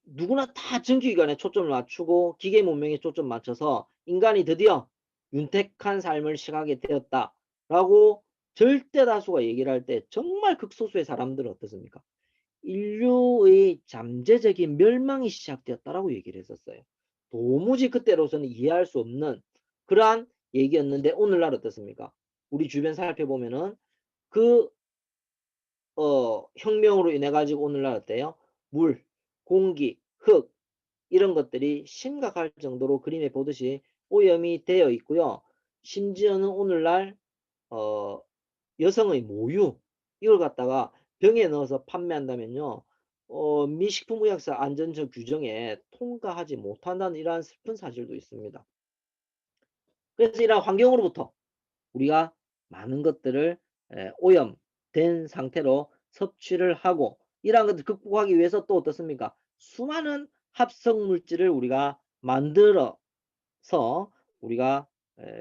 누구나 다 전기기관에 초점을 맞추고 기계 문명에 초점 맞춰서 인간이 드디어 윤택한 삶을 시작하게 되었다라고 절대 다수가 얘기를 할 때 정말 극소수의 사람들은 어떻습니까? 인류의 잠재적인 멸망이 시작되었다라고 얘기를 했었어요. 도무지 그때로서는 이해할 수 없는 그러한 얘기였는데 오늘날 어떻습니까? 우리 주변 살펴보면은 그 혁명으로 인해 가지고 오늘날 어때요? 물, 공기, 흙 이런 것들이 심각할 정도로 그림에 보듯이 오염이 되어 있고요. 심지어는 오늘날 어 여성의 모유 이걸 갖다가 병에 넣어서 판매한다면요. 미식품의약사 안전처 규정에 통과하지 못한다는 이러한 슬픈 사실도 있습니다. 그래서 이러한 환경으로부터 우리가 많은 것들을 오염된 상태로 섭취를 하고 이러한 것들 극복하기 위해서 또 어떻습니까? 수많은 합성 물질을 우리가 만들어서 우리가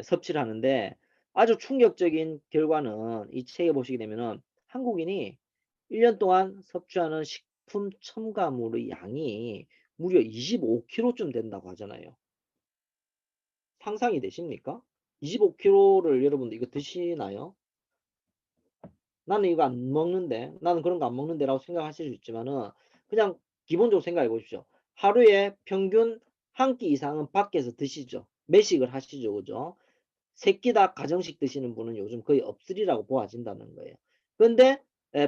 섭취를 하는데 아주 충격적인 결과는 이 책에 보시게 되면은 한국인이 1년 동안 섭취하는 식품 첨가물의 양이 무려 25kg쯤 된다고 하잖아요. 상상이 되십니까? 25kg를 여러분들 이거 드시나요? 나는 이거 안 먹는데, 나는 그런 거 안 먹는데라고 생각하실 수 있지만은 그냥 기본적으로 생각해 보십시오. 하루에 평균 한 끼 이상은 밖에서 드시죠. 매식을 하시죠. 그죠? 3끼 다 가정식 드시는 분은 요즘 거의 없으리라고 보아진다는 거예요. 그런데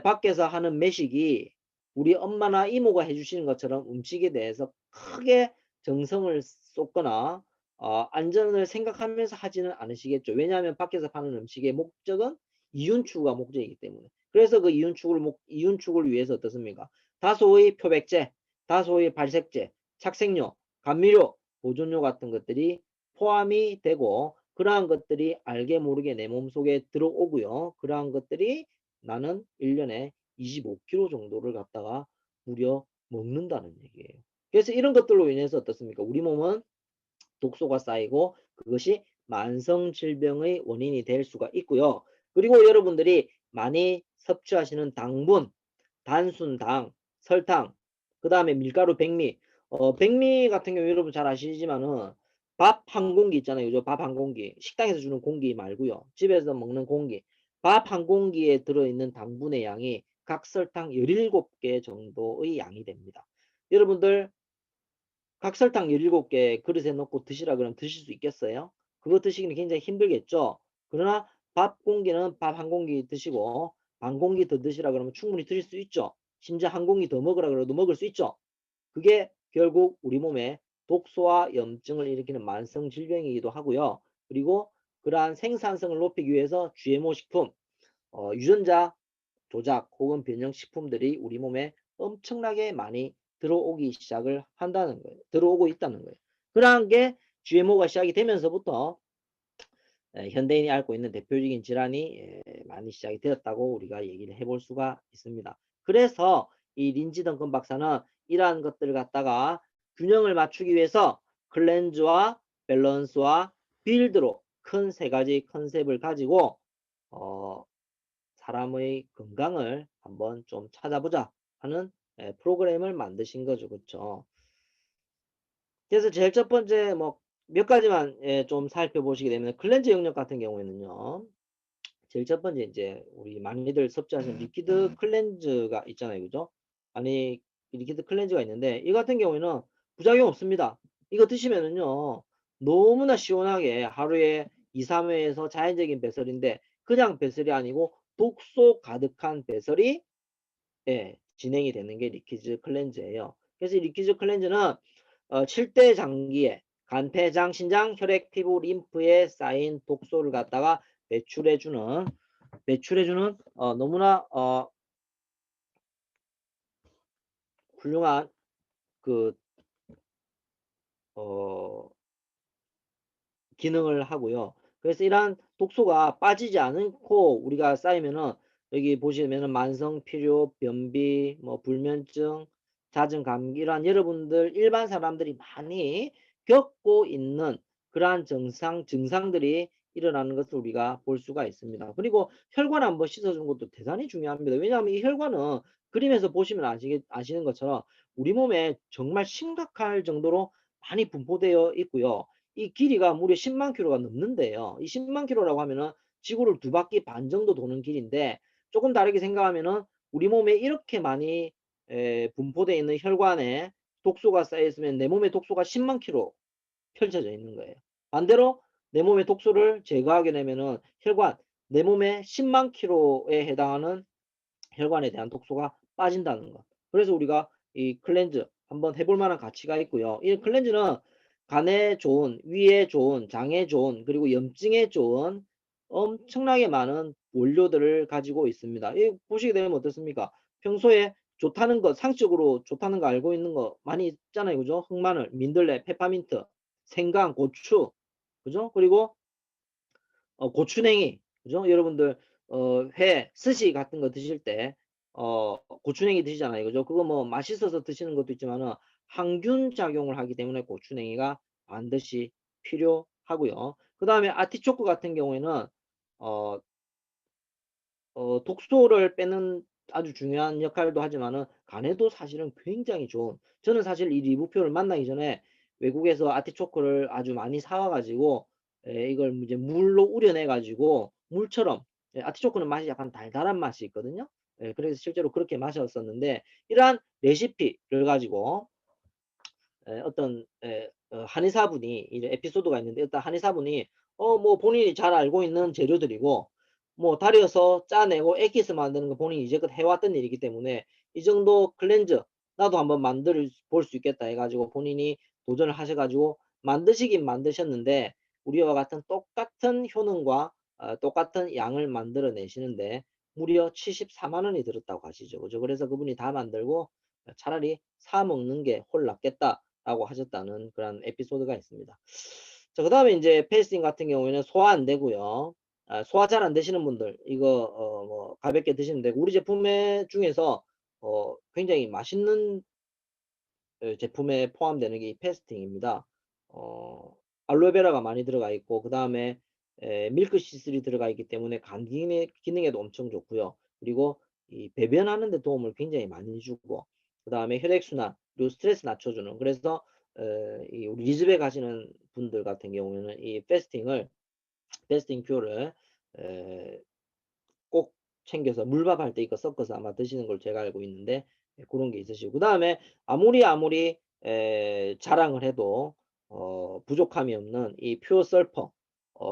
밖에서 하는 매식이 우리 엄마나 이모가 해 주시는 것처럼 음식에 대해서 크게 정성을 쏟거나 안전을 생각하면서 하지는 않으시겠죠. 왜냐하면 밖에서 파는 음식의 목적은 이윤 추구가 목적이기 때문에. 그래서 그 이윤 추구를 위해서 어떻습니까? 다소의 표백제, 다소의 발색제, 착색료, 감미료, 보존료 같은 것들이 포함이 되고 그러한 것들이 알게 모르게 내 몸속에 들어오고요. 그러한 것들이 나는 1년에 25kg 정도를 갖다가 무려 먹는다는 얘기예요. 그래서 이런 것들로 인해서 어떻습니까? 우리 몸은 독소가 쌓이고 그것이 만성 질병의 원인이 될 수가 있고요. 그리고 여러분들이 많이 섭취하시는 당분, 단순당, 설탕, 그다음에 밀가루, 백미. 백미 같은 경우 여러분 잘 아시지만은 밥 한 공기 있잖아요. 그죠? 밥 한 공기. 식당에서 주는 공기 말고요. 집에서 먹는 공기. 밥 한 공기에 들어있는 당분의 양이 각 설탕 17개 정도의 양이 됩니다. 여러분들 각설탕 17개 그릇에 넣고 드시라 그러면 드실 수 있겠어요? 그거 드시기는 굉장히 힘들겠죠? 그러나 밥 공기는 밥 한 공기 드시고 반 공기 더 드시라 그러면 충분히 드실 수 있죠? 심지어 한 공기 더 먹으라 그래도 먹을 수 있죠? 그게 결국 우리 몸에 독소와 염증을 일으키는 만성 질병이기도 하고요. 그리고 그러한 생산성을 높이기 위해서 GMO 식품, 유전자 조작 혹은 변형 식품들이 우리 몸에 엄청나게 많이 들어오기 시작을 한다는 거예요. 들어오고 있다는 거예요. 그러한 게 GMO가 시작이 되면서부터 현대인이 앓고 있는 대표적인 질환이 많이 시작이 되었다고 우리가 얘기를 해볼 수가 있습니다. 그래서 이 린지 덩컨 박사는 이러한 것들을 갖다가 균형을 맞추기 위해서 클렌즈와 밸런스와 빌드로 큰 세 가지 컨셉을 가지고 어, 사람의 건강을 한번 좀 찾아보자 하는 프로그램을 만드신 거죠. 그쵸? 그래서 제일 첫 번째 뭐 몇 가지만 좀 살펴보시게 되면 클렌저 영역 같은 경우에는요. 제일 첫 번째 이제 우리 많이들 섭취하시는 리퀴드 클렌저가 있잖아요. 그죠? 아니 리퀴드 클렌저가 있는데 이 같은 경우에는 부작용 없습니다. 이거 드시면은요. 너무나 시원하게 하루에 2-3 회에서 자연적인 배설인데 그냥 배설이 아니고 독소 가득한 배설이 진행이 되는 게 리퀴즈 클렌저예요. 그래서 이 리퀴즈 클렌저는 7대 장기에 간, 폐, 장, 신장, 혈액, 피부, 림프에 쌓인 독소를 갖다가 배출해 주는 너무나 훌륭한 그 어 기능을 하고요. 그래서 이러한 독소가 빠지지 않고 우리가 쌓이면은 여기 보시면은 만성 피로, 변비, 뭐 불면증, 잦은 감기 이러한 여러분들 일반 사람들이 많이 겪고 있는 그러한 증상들이 일어나는 것을 우리가 볼 수가 있습니다. 그리고 혈관 한번 씻어 주는 것도 대단히 중요합니다. 왜냐하면 이 혈관은 그림에서 보시면 아시는 것처럼 우리 몸에 정말 심각할 정도로 많이 분포되어 있고요. 이 길이가 무려 100,000 킬로가 넘는데요. 이 100,000 킬로라고 하면은 지구를 2바퀴 반 정도 도는 길인데 조금 다르게 생각하면은 우리 몸에 이렇게 많이 분포되어 있는 혈관에 독소가 쌓여 있으면 내 몸에 독소가 100,000 킬로 펼쳐져 있는 거예요. 반대로 내 몸에 독소를 제거하게 되면은 혈관, 내 몸에 100,000 킬로에 해당하는 혈관에 대한 독소가 빠진다는 것. 그래서 우리가 이 클렌즈 한번 해볼 만한 가치가 있고요. 이 클렌즈는 간에 좋은, 위에 좋은, 장에 좋은, 그리고 염증에 좋은 엄청나게 많은 원료들을 가지고 있습니다. 이 보시게 되면 어떻습니까? 평소에 좋다는 거, 상식적으로 좋다는 거 알고 있는 거 많이 있잖아요. 그죠? 흑마늘, 민들레, 페퍼민트, 생강, 고추, 그죠? 그리고 고추냉이, 그죠? 여러분들 회, 스시 같은 거 드실 때 고추냉이 드시잖아요. 그죠? 그거 뭐 맛있어서 드시는 것도 있지만은 항균 작용을 하기 때문에 고추냉이가 반드시 필요하고요. 그다음에 아티초코 같은 경우에는 어 독소를 빼는 아주 중요한 역할도 하지만은 간에도 사실은 굉장히 좋은, 저는 사실 이 리부표를 만나기 전에 외국에서 아티초코를 아주 많이 사와 가지고 이걸 이제 물로 우려내 가지고 물처럼, 아티초코는 맛이 약간 달달한 맛이 있거든요. 그래서 실제로 그렇게 마셨었는데 이러한 레시피를 가지고 어떤 한의사분이 이제 에피소드가 있는데 어떤 한의사분이 뭐 본인이 잘 알고 있는 재료들이고 뭐 달여서 짜내고 액기스 만드는 거 본인이 이제껏 해 왔던 일이기 때문에 이 정도 클렌저 나도 한번 만들 볼 수 있겠다 해 가지고 본인이 도전을 하셔 가지고 만드시긴 만드셨는데 우리와 같은 똑같은 효능과 똑같은 양을 만들어 내시는데 무려 740,000 원이 들었다고 하시죠. 그죠? 그래서 그분이 다 만들고 '차라리 사 먹는 게 훨 낫겠다.' 라고 하셨다는 그런 에피소드가 있습니다. 자, 그다음에 인제 패스팅 같은 경우에는 소화 안 되고요. 소화 잘 안 되시는 분들 이거 뭐 가볍게 드시면 되고 우리 제품에 중에서 굉장히 맛있는 제품에 포함되는 게 이 패스팅입니다. 어 알로에베라가 많이 들어가 있고 그다음에 밀크 시슬이 들어가 있기 때문에 간 기능에도 엄청 좋고요. 그리고 이 배변하는 데 도움을 굉장히 많이 주고 그다음에 혈액순환 그리고 스트레스 낮춰주는, 그래서 이 우리 리즈베 가시는 분들 같은 경우에는 이 패스팅 퓨어를 에 꼭 챙겨서 물밥할 때 이거 섞어서 아마 드시는 걸로 제가 알고 있는데 고런 게 있으시고 그다음에 아무리 자랑을 해도 부족함이 없는 이 퓨어 설퍼,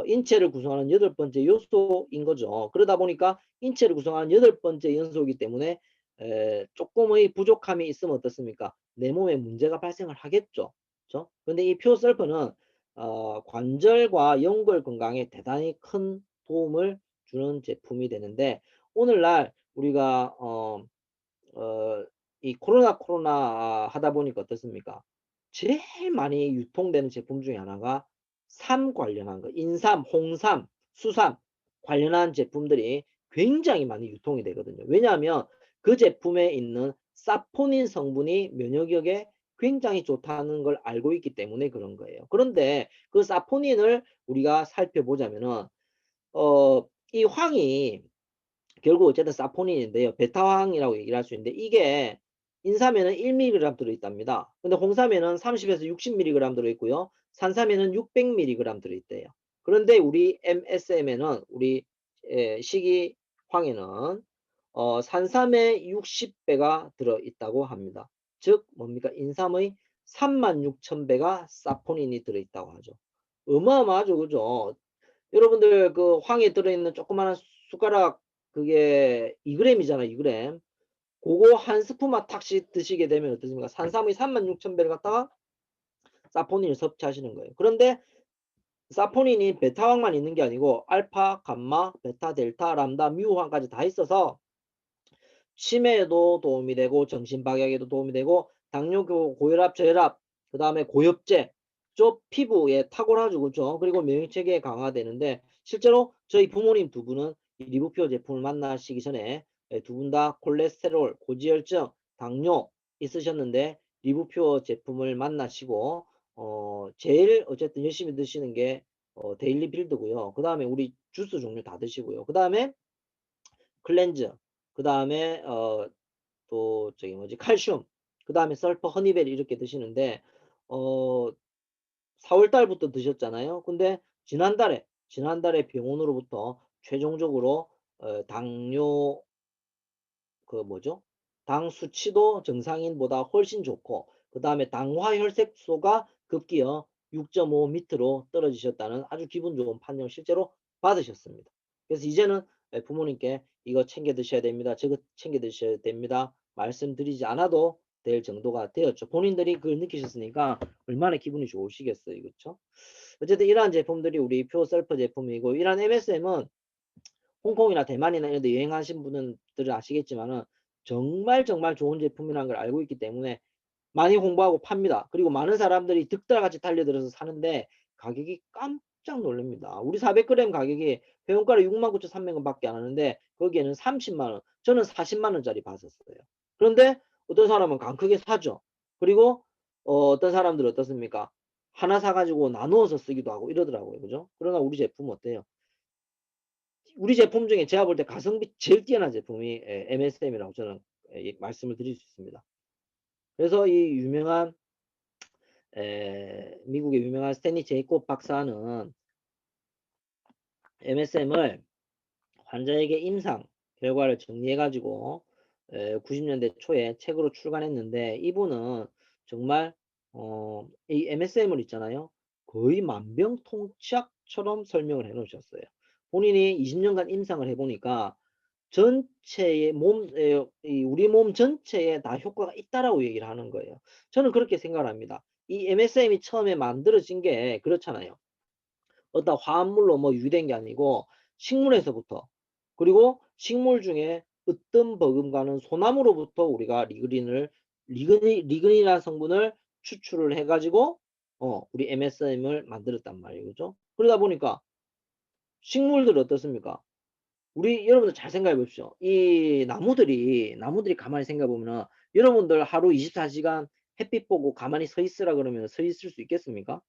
인체를 구성하는 8번째 요소인 거죠. 그러다 보니까 인체를 구성하는 8번째 연소이기 때문에 쪼끔의 부족함이 있으면 어떻습니까? 내 몸에 문제가 발생을 하겠죠. 그죠? 근데 이 퓨어 설퍼는 관절과 연골 건강에 대단히 큰 도움을 주는 제품이 되는데 오늘날 우리가 이 코로나 하다 보니까 어떻습니까? 제일 많이 유통되는 제품 중에 하나가 삼 관련한 거, 인삼, 홍삼, 수삼 관련한 제품들이 굉장히 많이 유통이 되거든요. 왜냐하면 그 제품에 있는 사포닌 성분이 면역력에 굉장히 좋다는 걸 알고 있기 때문에 그런 거예요. 그런데 그 사포닌을 우리가 살펴보자면은 이 황이 결국 어쨌든 사포닌인데요. 베타황이라고 얘기를 할 수 있는데 이게 인삼에는 1 밀리그램 들어 있답니다. 근데 홍삼에는 30에서 60 밀리그램 들어 있고요. 산삼에는 600mg 들어있대요. 그런데 우리 MSM에는 우리 식이황에는 산삼의 60배가 들어있다고 합니다. 즉 뭡니까? 인삼의 36,000배가 사포닌이 들어있다고 하죠. 어마어마하죠, 그죠? 여러분들 그 황에 들어있는 조그마한 숟가락 그게 2g이잖아요, 2g. 그거 한 스푼만 탁씩 드시게 되면 어떻습니까? 산삼의 36,000배를 갖다가 사포닌을 섭취하시는 거예요. 그런데 사포닌이 베타황만 있는 게 아니고 알파, 감마, 베타, 델타, 람다, 뮤황까지 다 있어서 치매에도 도움이 되고 정신박약에도 도움이 되고 당뇨, 고혈압, 저혈압, 그 다음에 고엽제, 쪽 피부에 탁월하죠, 그렇죠? 그리고免疫체계에 강화되는데 실제로 저희 부모님 두 분은 이 리부표 제품을 만나시기 전에 두 분 다 콜레스테롤, 고지혈증, 당뇨 있으셨는데 리부표 제품을 만나시고 제일 어쨌든 열심히 드시는 게 데일리 빌드고요. 그 다음에 우리 주스 종류 다 드시고요. 그 다음에 클렌즈, 그 다음에 또 저기 뭐지 칼슘, 그 다음에 설퍼, 허니베리 이렇게 드시는데 4월 달부터 드셨잖아요. 근데 지난달에 병원으로부터 최종적으로 당뇨 그 뭐죠? 당 수치도 정상인보다 훨씬 좋고 그 다음에 당화 혈색소가 급기어 6.5 밑으로 떨어지셨다는 아주 기분 좋은 판정을 실제로 받으셨습니다. 그래서 이제는 부모님께 이거 챙겨 드셔야 됩니다. 저거 챙겨 드셔야 됩니다. 말씀드리지 않아도 될 정도가 되었죠. 본인들이 그걸 느끼셨으니까 얼마나 기분이 좋으시겠어요. 그렇죠? 어쨌든 이러한 제품들이 우리 표셀프 제품이고 이러한 MSM은 홍콩이나 대만이나 이런 데 여행하신 분들은 아시겠지만은 정말 좋은 제품이라는 걸 알고 있기 때문에 많이 홍보하고 팝니다. 그리고 많은 사람들이 득달같이 달려들어서 사는데 가격이 깜짝 놀랍니다. 우리 400g 가격이 회원가로 69,300원 밖에 안 하는데 거기에는 30만 원, 저는 40만 원짜리 봤었어요. 그런데 어떤 사람은 강 크게 사죠. 그리고 어떤 사람들은 어떻습니까? 하나 사가지고 나누어서 쓰기도 하고 이러더라고요. 그죠? 그러나 우리 제품 어때요? 우리 제품 중에 제가 볼 때 가성비 제일 뛰어난 제품이 MSM이라고 저는 말씀을 드릴 수 있습니다. 그래서 이 유명한 미국의 유명한 스탠리 제이콥 박사는 MSM을 환자에게 임상 결과를 정리해 가지고 90년대 초에 책으로 출간했는데 이분은 정말 이 MSM을 있잖아요. 거의 만병통치약처럼 설명을 해 놓으셨어요. 본인이 20년간 임상을 해 보니까 전체의 우리 몸 전체에 다 효과가 있다라고 얘기를 하는 거예요. 저는 그렇게 생각을 합니다. 이 MSM이 처음에 만들어진 게 그렇잖아요. 어떤 화합물로 뭐 유기된 게 아니고 식물에서부터 그리고 식물 중에 으뜸 버금가는 소나무로부터 우리가 리그닌이라는 성분을 추출을 해가지고 우리 MSM을 만들었단 말이에요. 그죠? 그러다 보니까 식물들 어떻습니까? 우리 여러분들 잘 생각해 보십시오. 이 나무들이 가만히 생각해 보면은 여러분들 하루 24시간 햇빛 보고 가만히 서 있으라 그러면 서 있을 수 있겠습니까?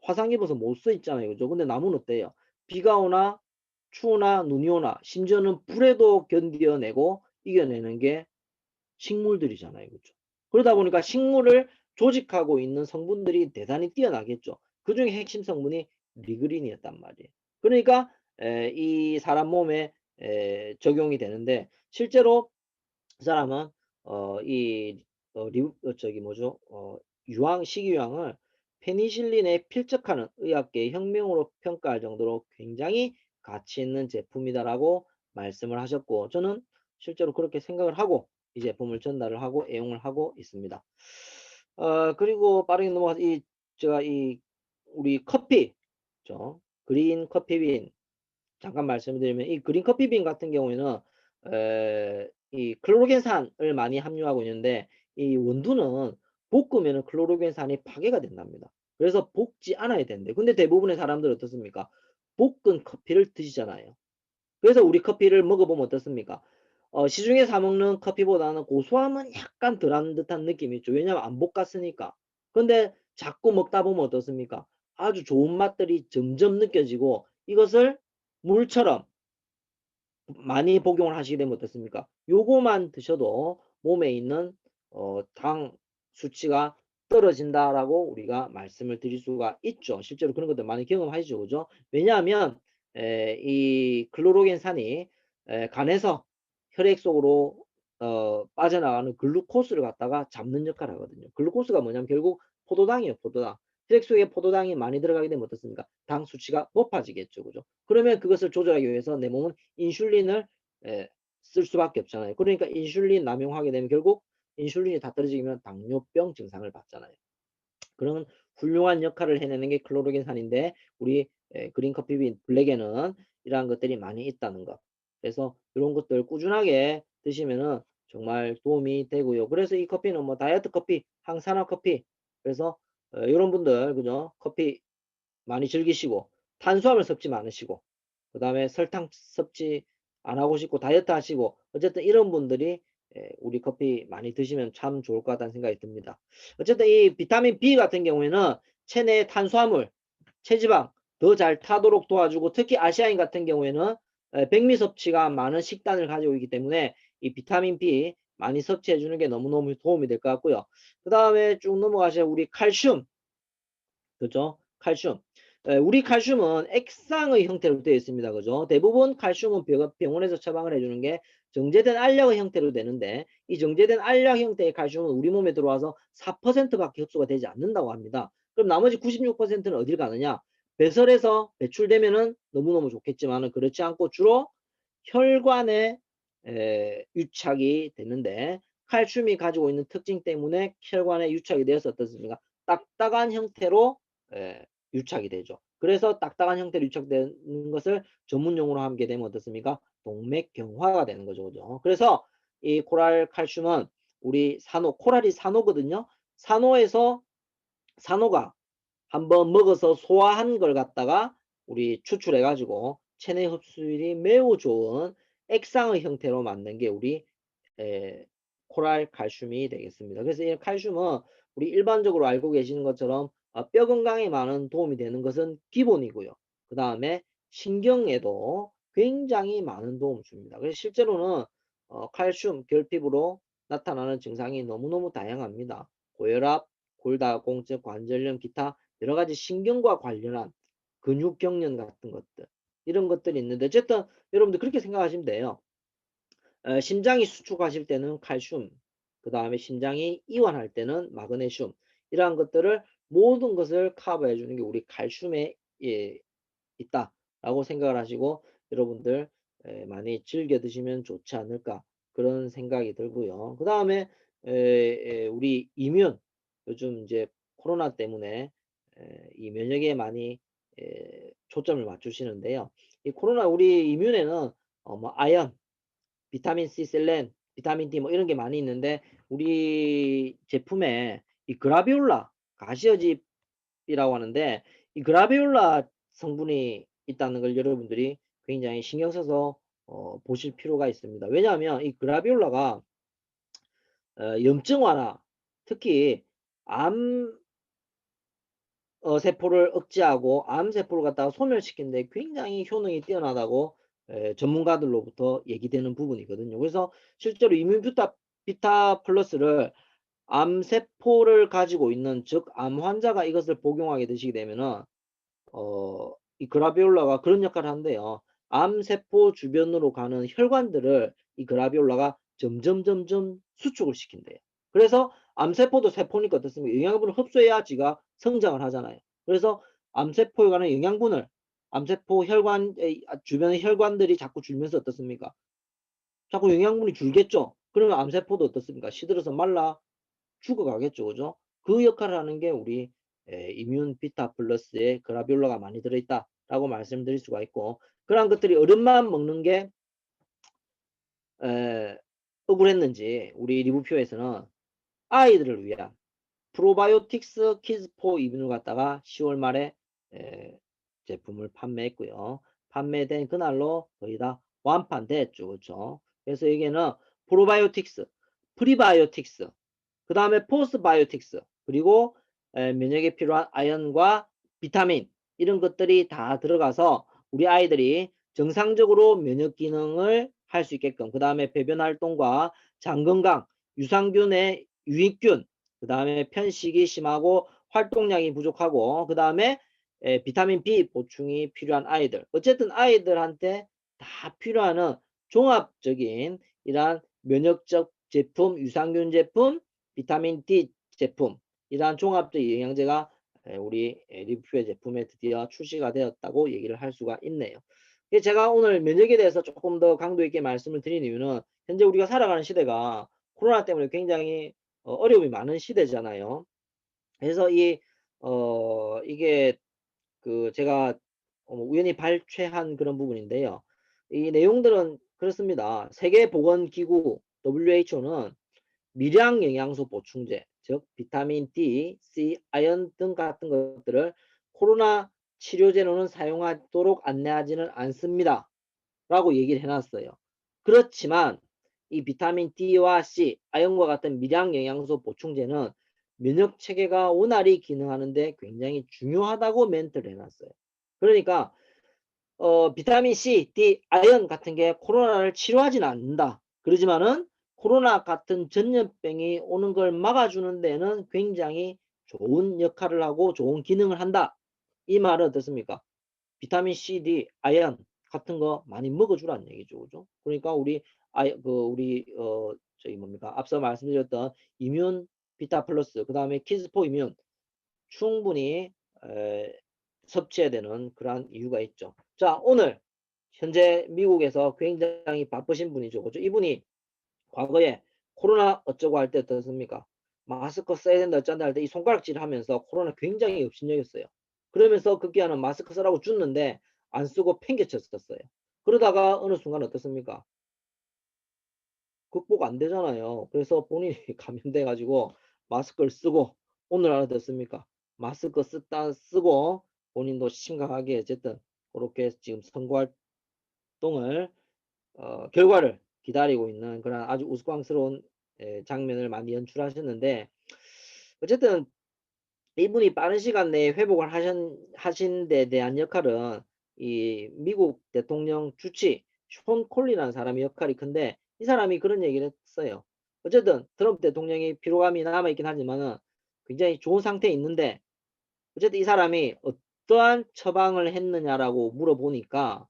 화상 입어서 못 서 있잖아요. 그죠? 근데 나무는 어때요? 비가 오나 추우나 눈이 오나 심지어는 불에도 견뎌내고 이겨내는 게 식물들이잖아요. 그죠? 그러다 보니까 식물을 조직하고 있는 성분들이 대단히 뛰어나겠죠. 그중에 핵심 성분이 리그린이었단 말이에요. 그러니까 이 사람 몸에 적용이 되는데 실제로 그 사람은 이 저기 뭐죠? 식이유황을 페니실린에 필적하는 의학계의 혁명으로 평가할 정도로 굉장히 가치 있는 제품이다라고 말씀을 하셨고 저는 실제로 그렇게 생각을 하고 이 제품을 전달을 하고 애용을 하고 있습니다. 그리고 빠르게 넘어가서 제가 우리 커피, 그린 커피빈 잠깐 말씀드리면 이 그린 커피빈 같은 경우에는 이 클로로겐산을 많이 함유하고 있는데 이 원두는 볶으면은 클로로겐산이 파괴가 된답니다. 그래서 볶지 않아야 되는데 근데 대부분의 사람들은 어떻습니까? 볶은 커피를 드시잖아요. 그래서 우리 커피를 먹어보면 어떻습니까? 시중에 사 먹는 커피보다는 고소함은 약간 덜한 듯한 느낌이 있죠. 왜냐하면 안 볶았으니까. 근데 자꾸 먹다 보면 어떻습니까? 아주 좋은 맛들이 점점 느껴지고 이것을 물처럼 많이 복용을 하시게 되면 어떻습니까? 요거만 드셔도 몸에 있는 당 수치가 떨어진다라고 우리가 말씀을 드릴 수가 있죠. 실제로 그런 것들 많이 경험하시죠. 그죠? 왜냐하면 이 클로로겐산이 간에서 혈액 속으로 빠져나가는 글루코스를 갖다가 잡는 역할을 하거든요. 글루코스가 뭐냐면 결국 포도당이에요, 포도당. 혈액 속에 포도당이 많이 들어가게 되면 어떻습니까? 당 수치가 높아지겠죠. 그죠? 그러면 그것을 조절하기 위해서 내 몸은 인슐린을 쓸 수밖에 없잖아요. 그러니까 인슐린 남용하게 되면 결국 인슐린이 다 떨어지면 당뇨병 증상을 받잖아요. 그런 훌륭한 역할을 해내는 게 클로로겐산인데 우리 그린 커피 빈 블랙에는 이러한 것들이 많이 있다는 것. 그래서 이런 것들 꾸준하게 드시면은 정말 도움이 되고요. 그래서 이 커피는 뭐 다이어트 커피, 항산화 커피. 그래서 이런 분들 그죠? 커피 많이 즐기시고 탄수화물 섭취 많으시고 그다음에 설탕 섭취 안 하고 싶고 다이어트 하시고 어쨌든 이런 분들이 우리 커피 많이 드시면 참 좋을 것 같다는 생각이 듭니다. 어쨌든 이 비타민 B 같은 경우에는 체내 탄수화물, 체지방 더 잘 타도록 도와주고 특히 아시아인 같은 경우에는 백미 섭취가 많은 식단을 가지고 있기 때문에 이 비타민 B 많이 섭취해 주는 게 너무너무 도움이 될 것 같고요. 그다음에 쭉 넘어가시면 우리 칼슘 그죠? 칼슘. 우리 칼슘은 액상의 형태로 되어 있습니다. 그죠? 대부분 칼슘은 병원에서 처방을 해주는 게 정제된 알약의 형태로 되는데 이 정제된 알약 형태의 칼슘은 우리 몸에 들어와서 4%밖에 흡수가 되지 않는다고 합니다. 그럼 나머지 96%는 어딜 가느냐? 배설해서 배출되면은 너무너무 좋겠지만은 그렇지 않고 주로 혈관에 유착이 되는데 칼슘이 가지고 있는 특징 때문에 혈관에 유착이 되어서 어떻습니까? 딱딱한 형태로 유착이 되죠. 그래서 딱딱한 형태로 유착되는 것을 전문 용어로 하게 되면 어떻습니까? 동맥경화가 되는 거죠. 그죠? 그래서 이 코랄 칼슘은 우리 산호, 코랄이 산호거든요. 산호에서 산호가 한번 먹어서 소화한 걸 갖다가 우리 추출해 가지고 체내 흡수율이 매우 좋은 액상의 형태로 만든 게 우리 에, 코랄 칼슘이 되겠습니다. 그래서 이 칼슘은 우리 일반적으로 알고 계시는 것처럼 뼈 건강에 많은 도움이 되는 것은 기본이고요. 그 다음에 신경에도 굉장히 많은 도움을 줍니다. 그래서 실제로는 칼슘 결핍으로 나타나는 증상이 너무너무 다양합니다. 고혈압, 골다공증, 관절염, 기타 여러 가지 신경과 관련한 근육 경련 같은 것들 이런 것들이 있는데 어쨌든 여러분들 그렇게 생각하시면 돼요. 심장이 수축하실 때는 칼슘, 그 다음에 심장이 이완할 때는 마그네슘 이러한 것들을 모든 것을 커버해 주는 게 우리 칼슘에 있다라고 생각을 하시고 여러분들 많이 즐겨 드시면 좋지 않을까 그런 생각이 들고요. 그 다음에 우리 이뮨 요즘 이제 코로나 때문에 이 면역에 많이 초점을 맞추시는데요. 이 코로나 우리 이뮨에는 뭐 아연, 비타민 C, 셀렌, 비타민 D 뭐 이런 게 많이 있는데 우리 제품에 이 그라비올라 가시어집이라고 하는데 이 그라비올라 성분이 있다는 걸 여러분들이 굉장히 신경 써서 보실 필요가 있습니다. 왜냐하면 이 그라비올라가 염증 완화, 특히 암 세포를 억제하고 암 세포를 갖다가 소멸시키는 데 굉장히 효능이 뛰어나다고 전문가들로부터 얘기되는 부분이거든요. 그래서 실제로 이뮨 비타 플러스를 암 세포를 가지고 있는 즉 암 환자가 이것을 복용하게 되시게 되면은 이 그라비올라가 그런 역할을 한대요. 암 세포 주변으로 가는 혈관들을 이 그라비올라가 점점 수축을 시킨대요. 그래서 암 세포도 세포니까 어떻습니까? 영양분을 흡수해야 지가 성장을 하잖아요. 그래서 암 세포에 관한 영양분을 암 세포 혈관의 주변의 혈관들이 자꾸 줄면서 어떻습니까? 자꾸 영양분이 줄겠죠. 그러면 암 세포도 어떻습니까? 시들어서 말라 죽어가겠죠. 그죠? 그 역할을 하는 게 우리 이뮨 비타 플러스에 그라비올라가 많이 들어있다라고 말씀드릴 수가 있고 그러한 것들이 어른만 먹는 게 억울했는지 우리 리뷰표에서는 아이들을 위한 프로바이오틱스 키즈 포 이뮨을 갖다가 10월 말에 에, 제품을 판매했고요. 판매된 그날로 거의 다 완판됐죠. 그렇죠? 그래서 여기에는 프로바이오틱스, 프리바이오틱스, 그 다음에 포스트바이오틱스, 그리고 면역에 필요한 아연과 비타민 이런 것들이 다 들어가서 우리 아이들이 정상적으로 면역 기능을 할 수 있게끔 그 다음에 배변 활동과 장 건강, 유산균의 유익균 그다음에 편식이 심하고 활동량이 부족하고 그다음에 비타민 B 보충이 필요한 아이들. 어쨌든 아이들한테 다 필요한 종합적인 이러한 면역적 제품, 유산균 제품, 비타민 D 제품 이러한 종합적 영양제가 우리 리뷰의 제품에 드디어 출시가 되었다고 얘기를 할 수가 있네요. 제가 오늘 면역에 대해서 조금 더 강도 있게 말씀을 드린 이유는 현재 우리가 살아가는 시대가 코로나 때문에 굉장히 어려움이 많은 시대잖아요. 그래서 이게 제가 우연히 발췌한 그런 부분인데요. 이 내용들은 그렇습니다. 세계보건기구 WHO는 미량 영양소 보충제, 즉 비타민 D, C, 아연 등 같은 것들을 코로나 치료제로는 사용하도록 안내하지는 않습니다. 라고 얘기를 해놨어요. 그렇지만 이 비타민 D와 C, 아연과 같은 미량 영양소 보충제는 면역 체계가 원활히 기능하는데 굉장히 중요하다고 멘트를 해놨어요. 그러니까 비타민 C, D, 아연 같은 게 코로나를 치료하지는 않는다. 그러지만은 코로나 같은 전염병이 오는 걸 막아주는 데는 굉장히 좋은 역할을 하고 좋은 기능을 한다. 이 말은 어떻습니까? 비타민 C, D, 아연 같은 거 많이 먹어주라는 얘기죠. 그죠? 그러니까 저기 뭡니까? 앞서 말씀드렸던 이뮨 비타 플러스, 그 다음에 키즈포 이뮨 충분히 섭취해야 되는 그러한 이유가 있죠. 자, 오늘 현재 미국에서 굉장히 바쁘신 분이죠. 그죠? 이분이 과거에 코로나 어쩌고 할 때 어떻습니까? 마스크 써야 된다 어쩐다 할 때 이 손가락질 하면서 코로나 굉장히 업신여겼어요. 그러면서 급기야는 마스크 쓰라고 줬는데 안 쓰고 팽개쳤었어요. 그러다가 어느 순간 어떻습니까? 극복 안 되잖아요. 그래서 본인이 감염돼 가지고 마스크를 쓰고 오늘 알아듣습니까? 마스크 쓰고 본인도 심각하게 어쨌든 그렇게 지금 선거 활동을 결과를 기다리고 있는 그런 아주 우스꽝스러운 장면을 많이 연출하셨는데 어쨌든 이분이 빠른 시간 내에 회복을 하신 데 대한 역할은 이 미국 대통령 주치 숀 콜리라는 사람의 역할이 큰데 이 사람이 그런 얘기를 했어요. 어쨌든 트럼프 대통령이 피로감이 남아있긴 하지만은 굉장히 좋은 상태에 있는데 어쨌든 이 사람이 어떠한 처방을 했느냐라고 물어보니까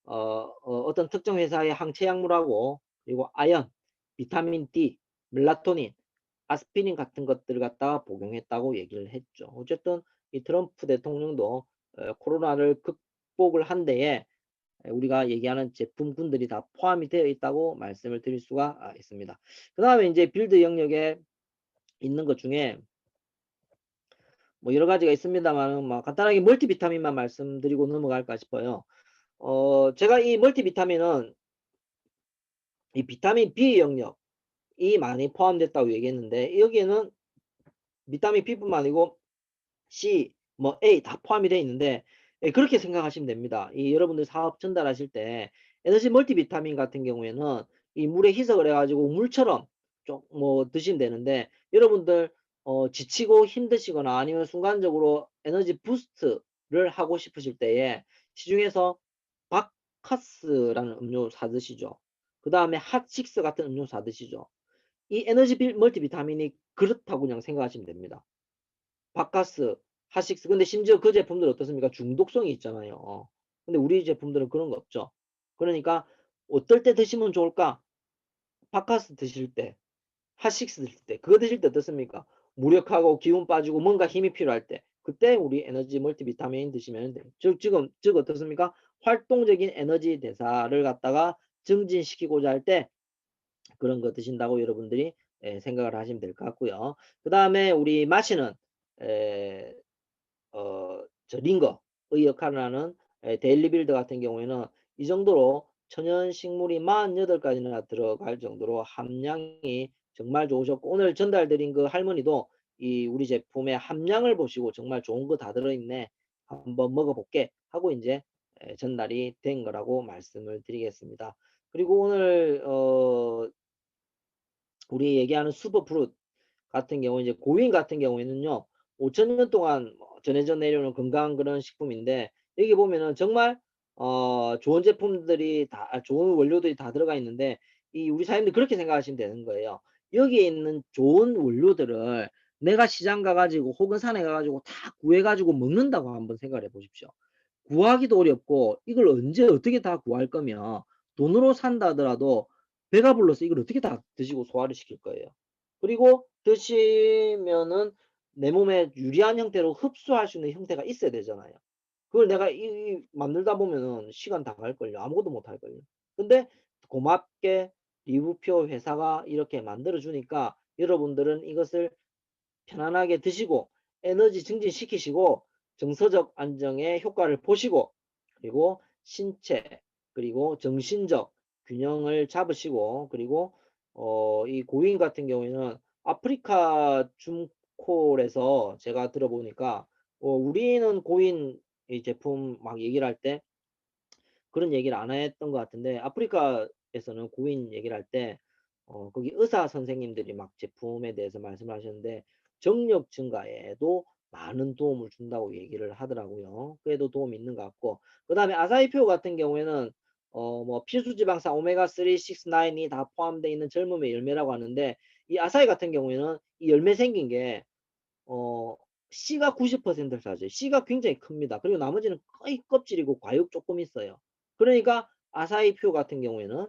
어떤 특정 회사의 항체 약물하고 그리고 아연, 비타민 D, 멜라토닌, 아스피린 같은 것들을 갖다가 복용했다고 얘기를 했죠. 어쨌든 이 트럼프 대통령도 코로나를 극복을 한 데에 우리가 얘기하는 제품군들이 다 포함이 되어 있다고 말씀을 드릴 수가 있습니다. 그 다음에 이제 빌드 영역에 있는 것 중에 뭐 여러 가지가 있습니다만 뭐 간단하게 멀티비타민만 말씀드리고 넘어갈까 싶어요. 제가 이 멀티비타민은 이 비타민 B 영역이 많이 포함됐다고 얘기했는데 여기에는 비타민 B뿐만 아니고 C, 뭐 A 다 포함이 되어 있는데 그렇게 생각하시면 됩니다. 이 여러분들 사업 전달하실 때 에너지 멀티비타민 같은 경우에는 이 물에 희석을 해가지고 물처럼 좀 뭐 드시면 되는데 여러분들 지치고 힘드시거나 아니면 순간적으로 에너지 부스트를 하고 싶으실 때에 시중에서 바카스라는 음료 사 드시죠. 그 다음에 핫식스 같은 음료 사 드시죠. 이 에너지 멀티비타민이 그렇다고 그냥 생각하시면 됩니다. 바카스, 핫식스. 근데 심지어 그 제품들 어떻습니까? 중독성이 있잖아요. 근데 우리 제품들은 그런 거 없죠. 그러니까 어떨 때 드시면 좋을까? 바카스 드실 때, 핫식스 드실 때, 그거 드실 때 어떻습니까? 무력하고 기운 빠지고 뭔가 힘이 필요할 때, 그때 우리 에너지 멀티비타민 드시면 돼요. 즉 어떻습니까? 활동적인 에너지 대사를 갖다가 증진시키고자 할 때 그런 거 드신다고 여러분들이 생각을 하시면 될 것 같고요. 그 다음에 우리 마시는 에, 링거의 역할을 하는 데일리 빌더 같은 경우에는 이 정도로 천연 식물이 48가지나 들어갈 정도로 함량이 정말 좋으셨고 오늘 전달드린 그 할머니도 이 우리 제품의 함량을 보시고 정말 좋은 거 다 들어있네 한번 먹어볼게 하고 이제 전달이 된 거라고 말씀을 드리겠습니다. 그리고 오늘 우리 얘기하는 슈퍼푸드 같은 경우 이제 고윈 같은 경우에는요 5,000년 동안 전해져 내려오는 건강한 그런 식품인데 여기 보면은 정말 좋은 제품들이 다 좋은 원료들이 다 들어가 있는데 이 우리 사장님들 그렇게 생각하시면 되는 거예요. 여기에 있는 좋은 원료들을 내가 시장 가가지고 혹은 산에 가가지고 다 구해가지고 먹는다고 한번 생각을 해보십시오. 구하기도 어렵고 이걸 언제 어떻게 다 구할 거면 돈으로 산다 하더라도 배가 불러서 이걸 어떻게 다 드시고 소화를 시킬 거예요. 그리고 드시면은 내 몸에 유리한 형태로 흡수할 수 있는 형태가 있어야 되잖아요. 그걸 내가 만들다 보면은 시간 다 갈걸요. 아무것도 못 할걸요. 근데 고맙게 리뷰표 회사가 이렇게 만들어 주니까 여러분들은 이것을 편안하게 드시고 에너지 증진시키시고 정서적 안정의 효과를 보시고 그리고 신체 그리고 정신적 균형을 잡으시고 그리고 이 고인 같은 경우에는 아프리카 줌콜에서 제가 들어보니까 우리는 고인 이 제품 막 얘기를 할 때 그런 얘기를 안 했던 것 같은데 아프리카에서는 고인 얘기를 할 때 거기 의사 선생님들이 막 제품에 대해서 말씀을 하셨는데 정력 증가에도 많은 도움을 준다고 얘기를 하더라고요. 그래도 도움이 있는 것 같고 그다음에 아사히표 같은 경우에는 뭐 필수지방산 오메가3, 6, 9이 다 포함되어 있는 젊음의 열매라고 하는데 이 아사히 같은 경우에는 이 열매 생긴 게 어 C가 90%를 차지해요. C가 굉장히 큽니다. 그리고 나머지는 거의 껍질이고 과육 조금 있어요. 그러니까 아사히표 같은 경우에는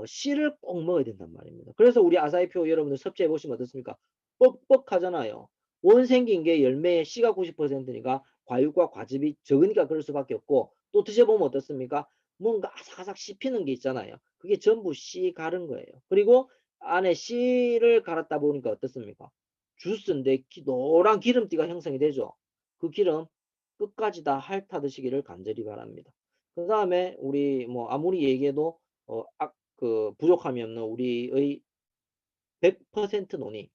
C를 꼭 먹어야 된단 말입니다. 그래서 우리 아사히표 여러분들 섭취해 보시면 어떻습니까? 뻑뻑하잖아요. 원 생긴 게 열매에 C가 90%니까 과육과 과즙이 적으니까 그럴 수밖에 없고 또 드셔보면 어떻습니까? 뭔가 아삭아삭 씹히는 게 있잖아요. 그게 전부 C 갈은 거예요. 그리고 안에 C를 갈았다 보니까 어떻습니까? 주스인데 노란 기름띠가 형성이 되죠. 그 기름 끝까지 다 핥아드시기를 간절히 바랍니다. 그 다음에 우리 뭐 아무리 얘기해도 부족함이 없는 우리의 100% 논이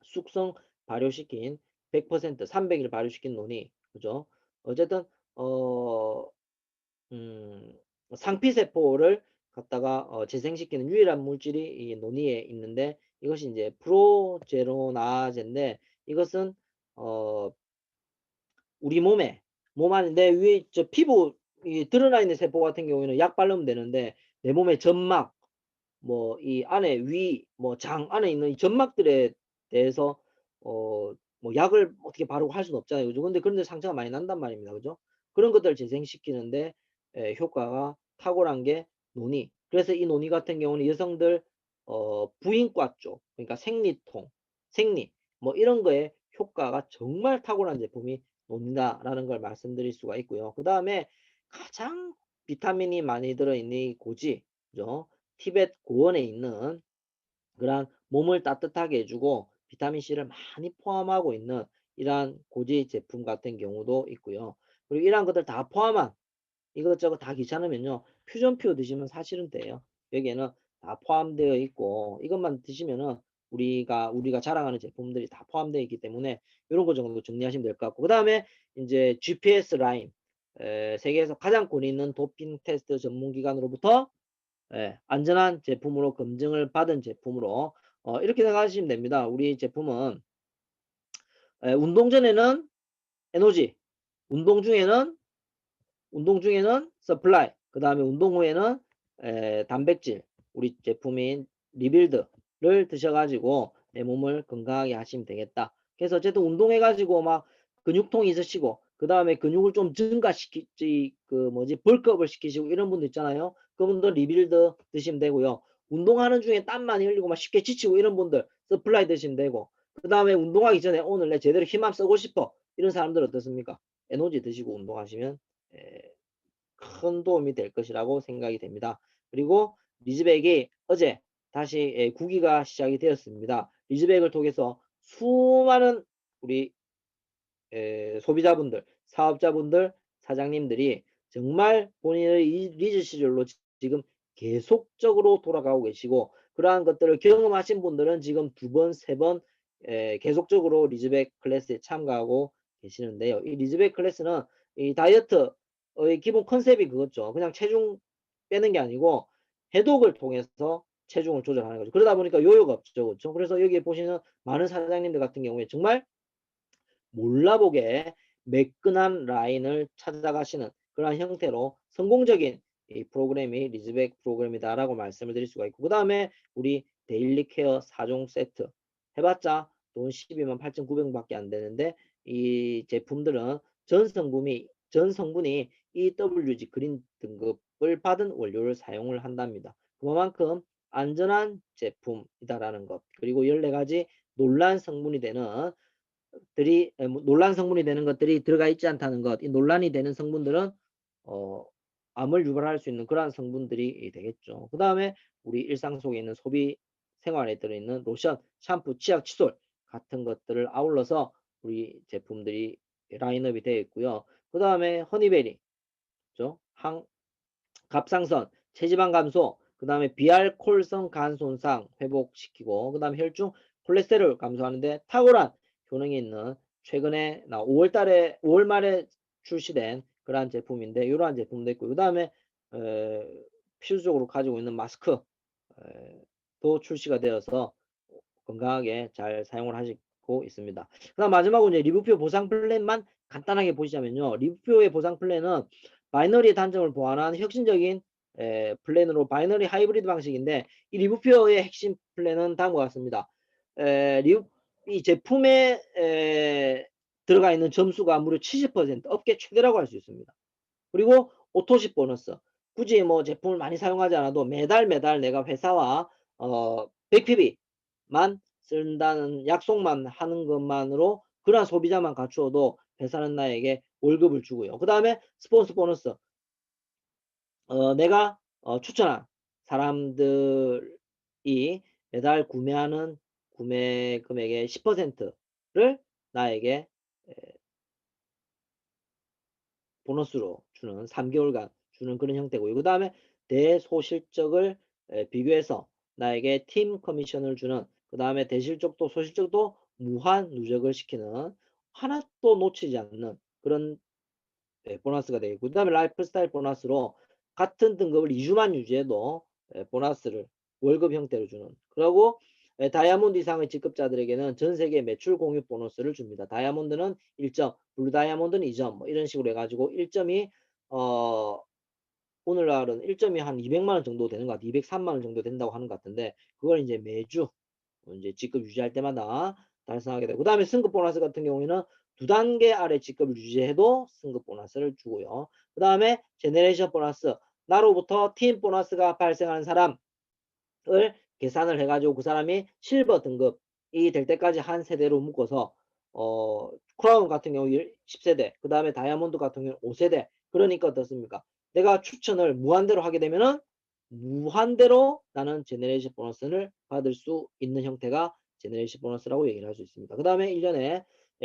숙성 발효시킨 100% 300일 발효시킨 논이 그죠? 어쨌든 어 상피세포를 갖다가 재생시키는 유일한 물질이 이 논이에 있는데 이것이 이제 프로제로나제인데 이것은 어 우리 몸 안에 내 위에 저 피부 이 드러나 있는 세포 같은 경우에는 약 바르면 되는데 내 몸의 점막 뭐 이 안에 위 뭐 장 안에 있는 이 점막들에 대해서 뭐 약을 어떻게 바르고 할 수는 없잖아요. 그죠? 근데 그런 데 상처가 많이 난단 말입니다. 그죠? 그런 것들을 재생시키는데 효과가 탁월한 게 논이. 그래서 이 논이 같은 경우는 여성들 부인과 쪽 그러니까 생리통, 생리 뭐 이런 거에 효과가 정말 탁월한 제품이 논이다라는 걸 말씀드릴 수가 있고요. 그다음에 가장 비타민이 많이 들어 있는 이 고지 그죠? 티벳 고원에 있는 그러한 몸을 따뜻하게 해주고 비타민 C를 많이 포함하고 있는 이러한 고지 제품 같은 경우도 있고요. 그리고 이러한 것들 다 포함한 이것저것 다 귀찮으면요. 퓨전표 드시면 사실은 돼요. 여기에는 다 포함되어 있고 이것만 드시면은 우리가 자랑하는 제품들이 다 포함되어 있기 때문에 이런 거 정도 정리하시면 될 것 같고 그다음에 이제 GPS 라인 세계에서 가장 권위 있는 도핑 테스트 전문 기관으로부터 안전한 제품으로 검증을 받은 제품으로 이렇게 생각하시면 됩니다. 우리 제품은 운동 전에는 에너지, 운동 중에는 서플라이, 그 다음에 운동 후에는 단백질, 우리 제품인 리빌드를 드셔가지고 내 몸을 건강하게 하시면 되겠다. 그래서 어쨌든 운동해가지고 막 근육통이 있으시고, 그 다음에 근육을 좀 증가시키지, 벌크업을 시키시고 이런 분들 있잖아요. 그분들 리빌드 드시면 되고요. 운동하는 중에 땀 많이 흘리고 막 쉽게 지치고 이런 분들 서플라이 드시면 되고, 그 다음에 운동하기 전에 오늘 내 제대로 힘 한번 쓰고 싶어. 이런 사람들 어떻습니까? 에너지 드시고 운동하시면 큰 도움이 될 것이라고 생각이 됩니다. 그리고 리즈백이 어제 다시 9기가 시작이 되었습니다. 리즈백을 통해서 수많은 우리 소비자분들, 사업자분들, 사장님들이 정말 본인의 리즈 시절로 지금 계속적으로 돌아가고 계시고 그러한 것들을 경험하신 분들은 지금 2번, 3번 계속적으로 리즈백 클래스에 참가하고 계시는데요. 이 리즈백 클래스는 이 다이어트의 기본 컨셉이 그거죠. 그냥 체중 빼는 게 아니고 해독을 통해서 체중을 조절하는 거죠. 그러다 보니까 요요가 없죠. 그렇죠? 그래서 여기 보시는 많은 사장님들 같은 경우에 정말 몰라보게 매끈한 라인을 찾아가시는 그런 형태로 성공적인 이 프로그램이 리즈백 프로그램이다라고 말씀을 드릴 수가 있고 그 다음에 우리 데일리 케어 4종 세트 해봤자 돈 12만 8,900원밖에 안 되는데 이 제품들은 전 성분이 EWG 그린 등급을 받은 원료를 사용을 한답니다. 그만큼 안전한 제품이다라는 것. 그리고 14가지 논란 성분이 되는 논란 성분이 되는 것들이 들어가 있지 않다는 것. 이 논란이 되는 성분들은 암을 유발할 수 있는 그러한 성분들이 되겠죠. 그 다음에 우리 일상 속에 있는 소비 생활에 들어있는 로션, 샴푸, 치약, 칫솔 같은 것들을 아울러서 우리 제품들이 라인업이 되어 있고요. 그 다음에 허니베리, 그죠? 갑상선, 체지방 감소, 그 다음에 비알콜성 간 손상 회복시키고, 그 다음에 혈중 콜레스테롤 감소하는데 탁월한 효능이 있는 최근에 5월 말에 출시된 그러한 제품인데 이러한 제품도 있고, 그 다음에 필수적으로 가지고 있는 마스크 도 출시가 되어서 건강하게 잘 사용을 하시고 있습니다. 그다음 마지막으로 이제 리뷰표 보상 플랜만 간단하게 보시자면요. 리뷰표의 보상 플랜은 바이너리의 단점을 보완한 혁신적인 플랜으로 바이너리 하이브리드 방식인데 이 리뷰표의 핵심 플랜은 다음과 같습니다. 이 제품에 들어가 있는 점수가 무려 70% 업계 최대라고 할 수 있습니다. 그리고 오토십 보너스. 굳이 뭐 제품을 많이 사용하지 않아도 매달 내가 회사와 100PB만 쓴다는 약속만 하는 것만으로 그러한 소비자만 갖추어도 회사는 나에게 월급을 주고요. 그 다음에 스폰서 보너스. 내가 추천한 사람들이 매달 구매하는 구매 금액의 10%를 나에게 보너스로 주는 3개월간 주는 그런 형태고요. 그 다음에 대소실적을 비교해서 나에게 팀 커미션을 주는, 그 다음에 대실적도 소실적도 무한 누적을 시키는, 하나도 놓치지 않는 그런 보너스가 되겠고, 그 다음에 라이프 스타일 보너스로 같은 등급을 2주만 유지해도 보너스를 월급 형태로 주는, 그리고 다이아몬드 이상의 직급자들에게는 전 세계 매출 공유 보너스를 줍니다. 다이아몬드는 1점, 블루 다이아몬드는 2점, 뭐 이런 식으로 해가지고 1점이 오늘날은 1점이 한 200만 원 정도 되는 것 같아요. 203만 원 정도 된다고 하는 것 같은데 그걸 이제 매주 이제 직급 유지할 때마다 달성하게 되고, 그 다음에 승급 보너스 같은 경우에는 2단계 아래 직급을 유지해도 승급 보너스를 주고요. 그 다음에 제네레이션 보너스, 나로부터 팀 보너스가 발생하는 사람을 계산을 해가지고 그 사람이 실버 등급이 될 때까지 한 세대로 묶어서 크라운 같은 경우 10세대, 그 다음에 다이아몬드 같은 경우 5세대. 그러니까 어떻습니까? 내가 추천을 무한대로 하게 되면은 무한대로 나는 제네레이션 보너스를 받을 수 있는 형태가 제네레이션 보너스라고 얘기를 할 수 있습니다. 그 다음에 1년에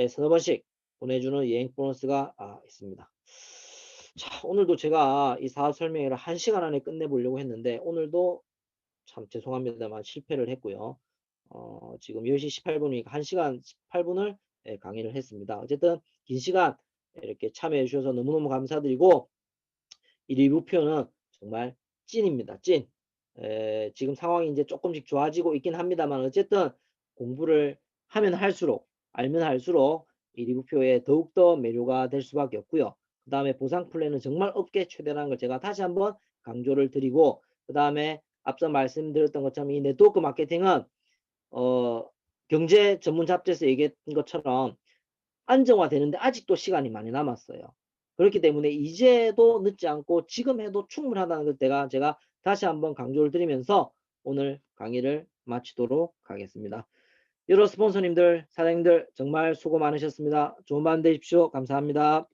서너 번씩 보내주는 여행 보너스가 있습니다. 자, 오늘도 제가 이 사업 설명회를 1시간 안에 끝내보려고 했는데 오늘도 참 죄송합니다만 실패를 했고요. 지금 10시 18분이니까 1시간 18분을 강의를 했습니다. 어쨌든 긴 시간 이렇게 참여해 주셔서 너무너무 감사드리고, 이 리뷰표는 정말 찐입니다. 찐. 지금 상황이 이제 조금씩 좋아지고 있긴 합니다만 어쨌든 공부를 하면 할수록, 알면 할수록 이 리뷰표에 더욱더 매료가 될 수밖에 없고요. 그 다음에 보상 플랜은 정말 업계 최대라는 걸 제가 다시 한번 강조를 드리고, 그 다음에 앞서 말씀드렸던 것처럼 이 네트워크 마케팅은 경제 전문 잡지에서 얘기했던 것처럼 안정화되는데 아직도 시간이 많이 남았어요. 그렇기 때문에 이제도 늦지 않고 지금 해도 충분하다는 걸 제가 다시 한번 강조를 드리면서 오늘 강의를 마치도록 하겠습니다. 여러 스폰서님들, 사장님들 정말 수고 많으셨습니다. 좋은 밤 되십시오. 감사합니다.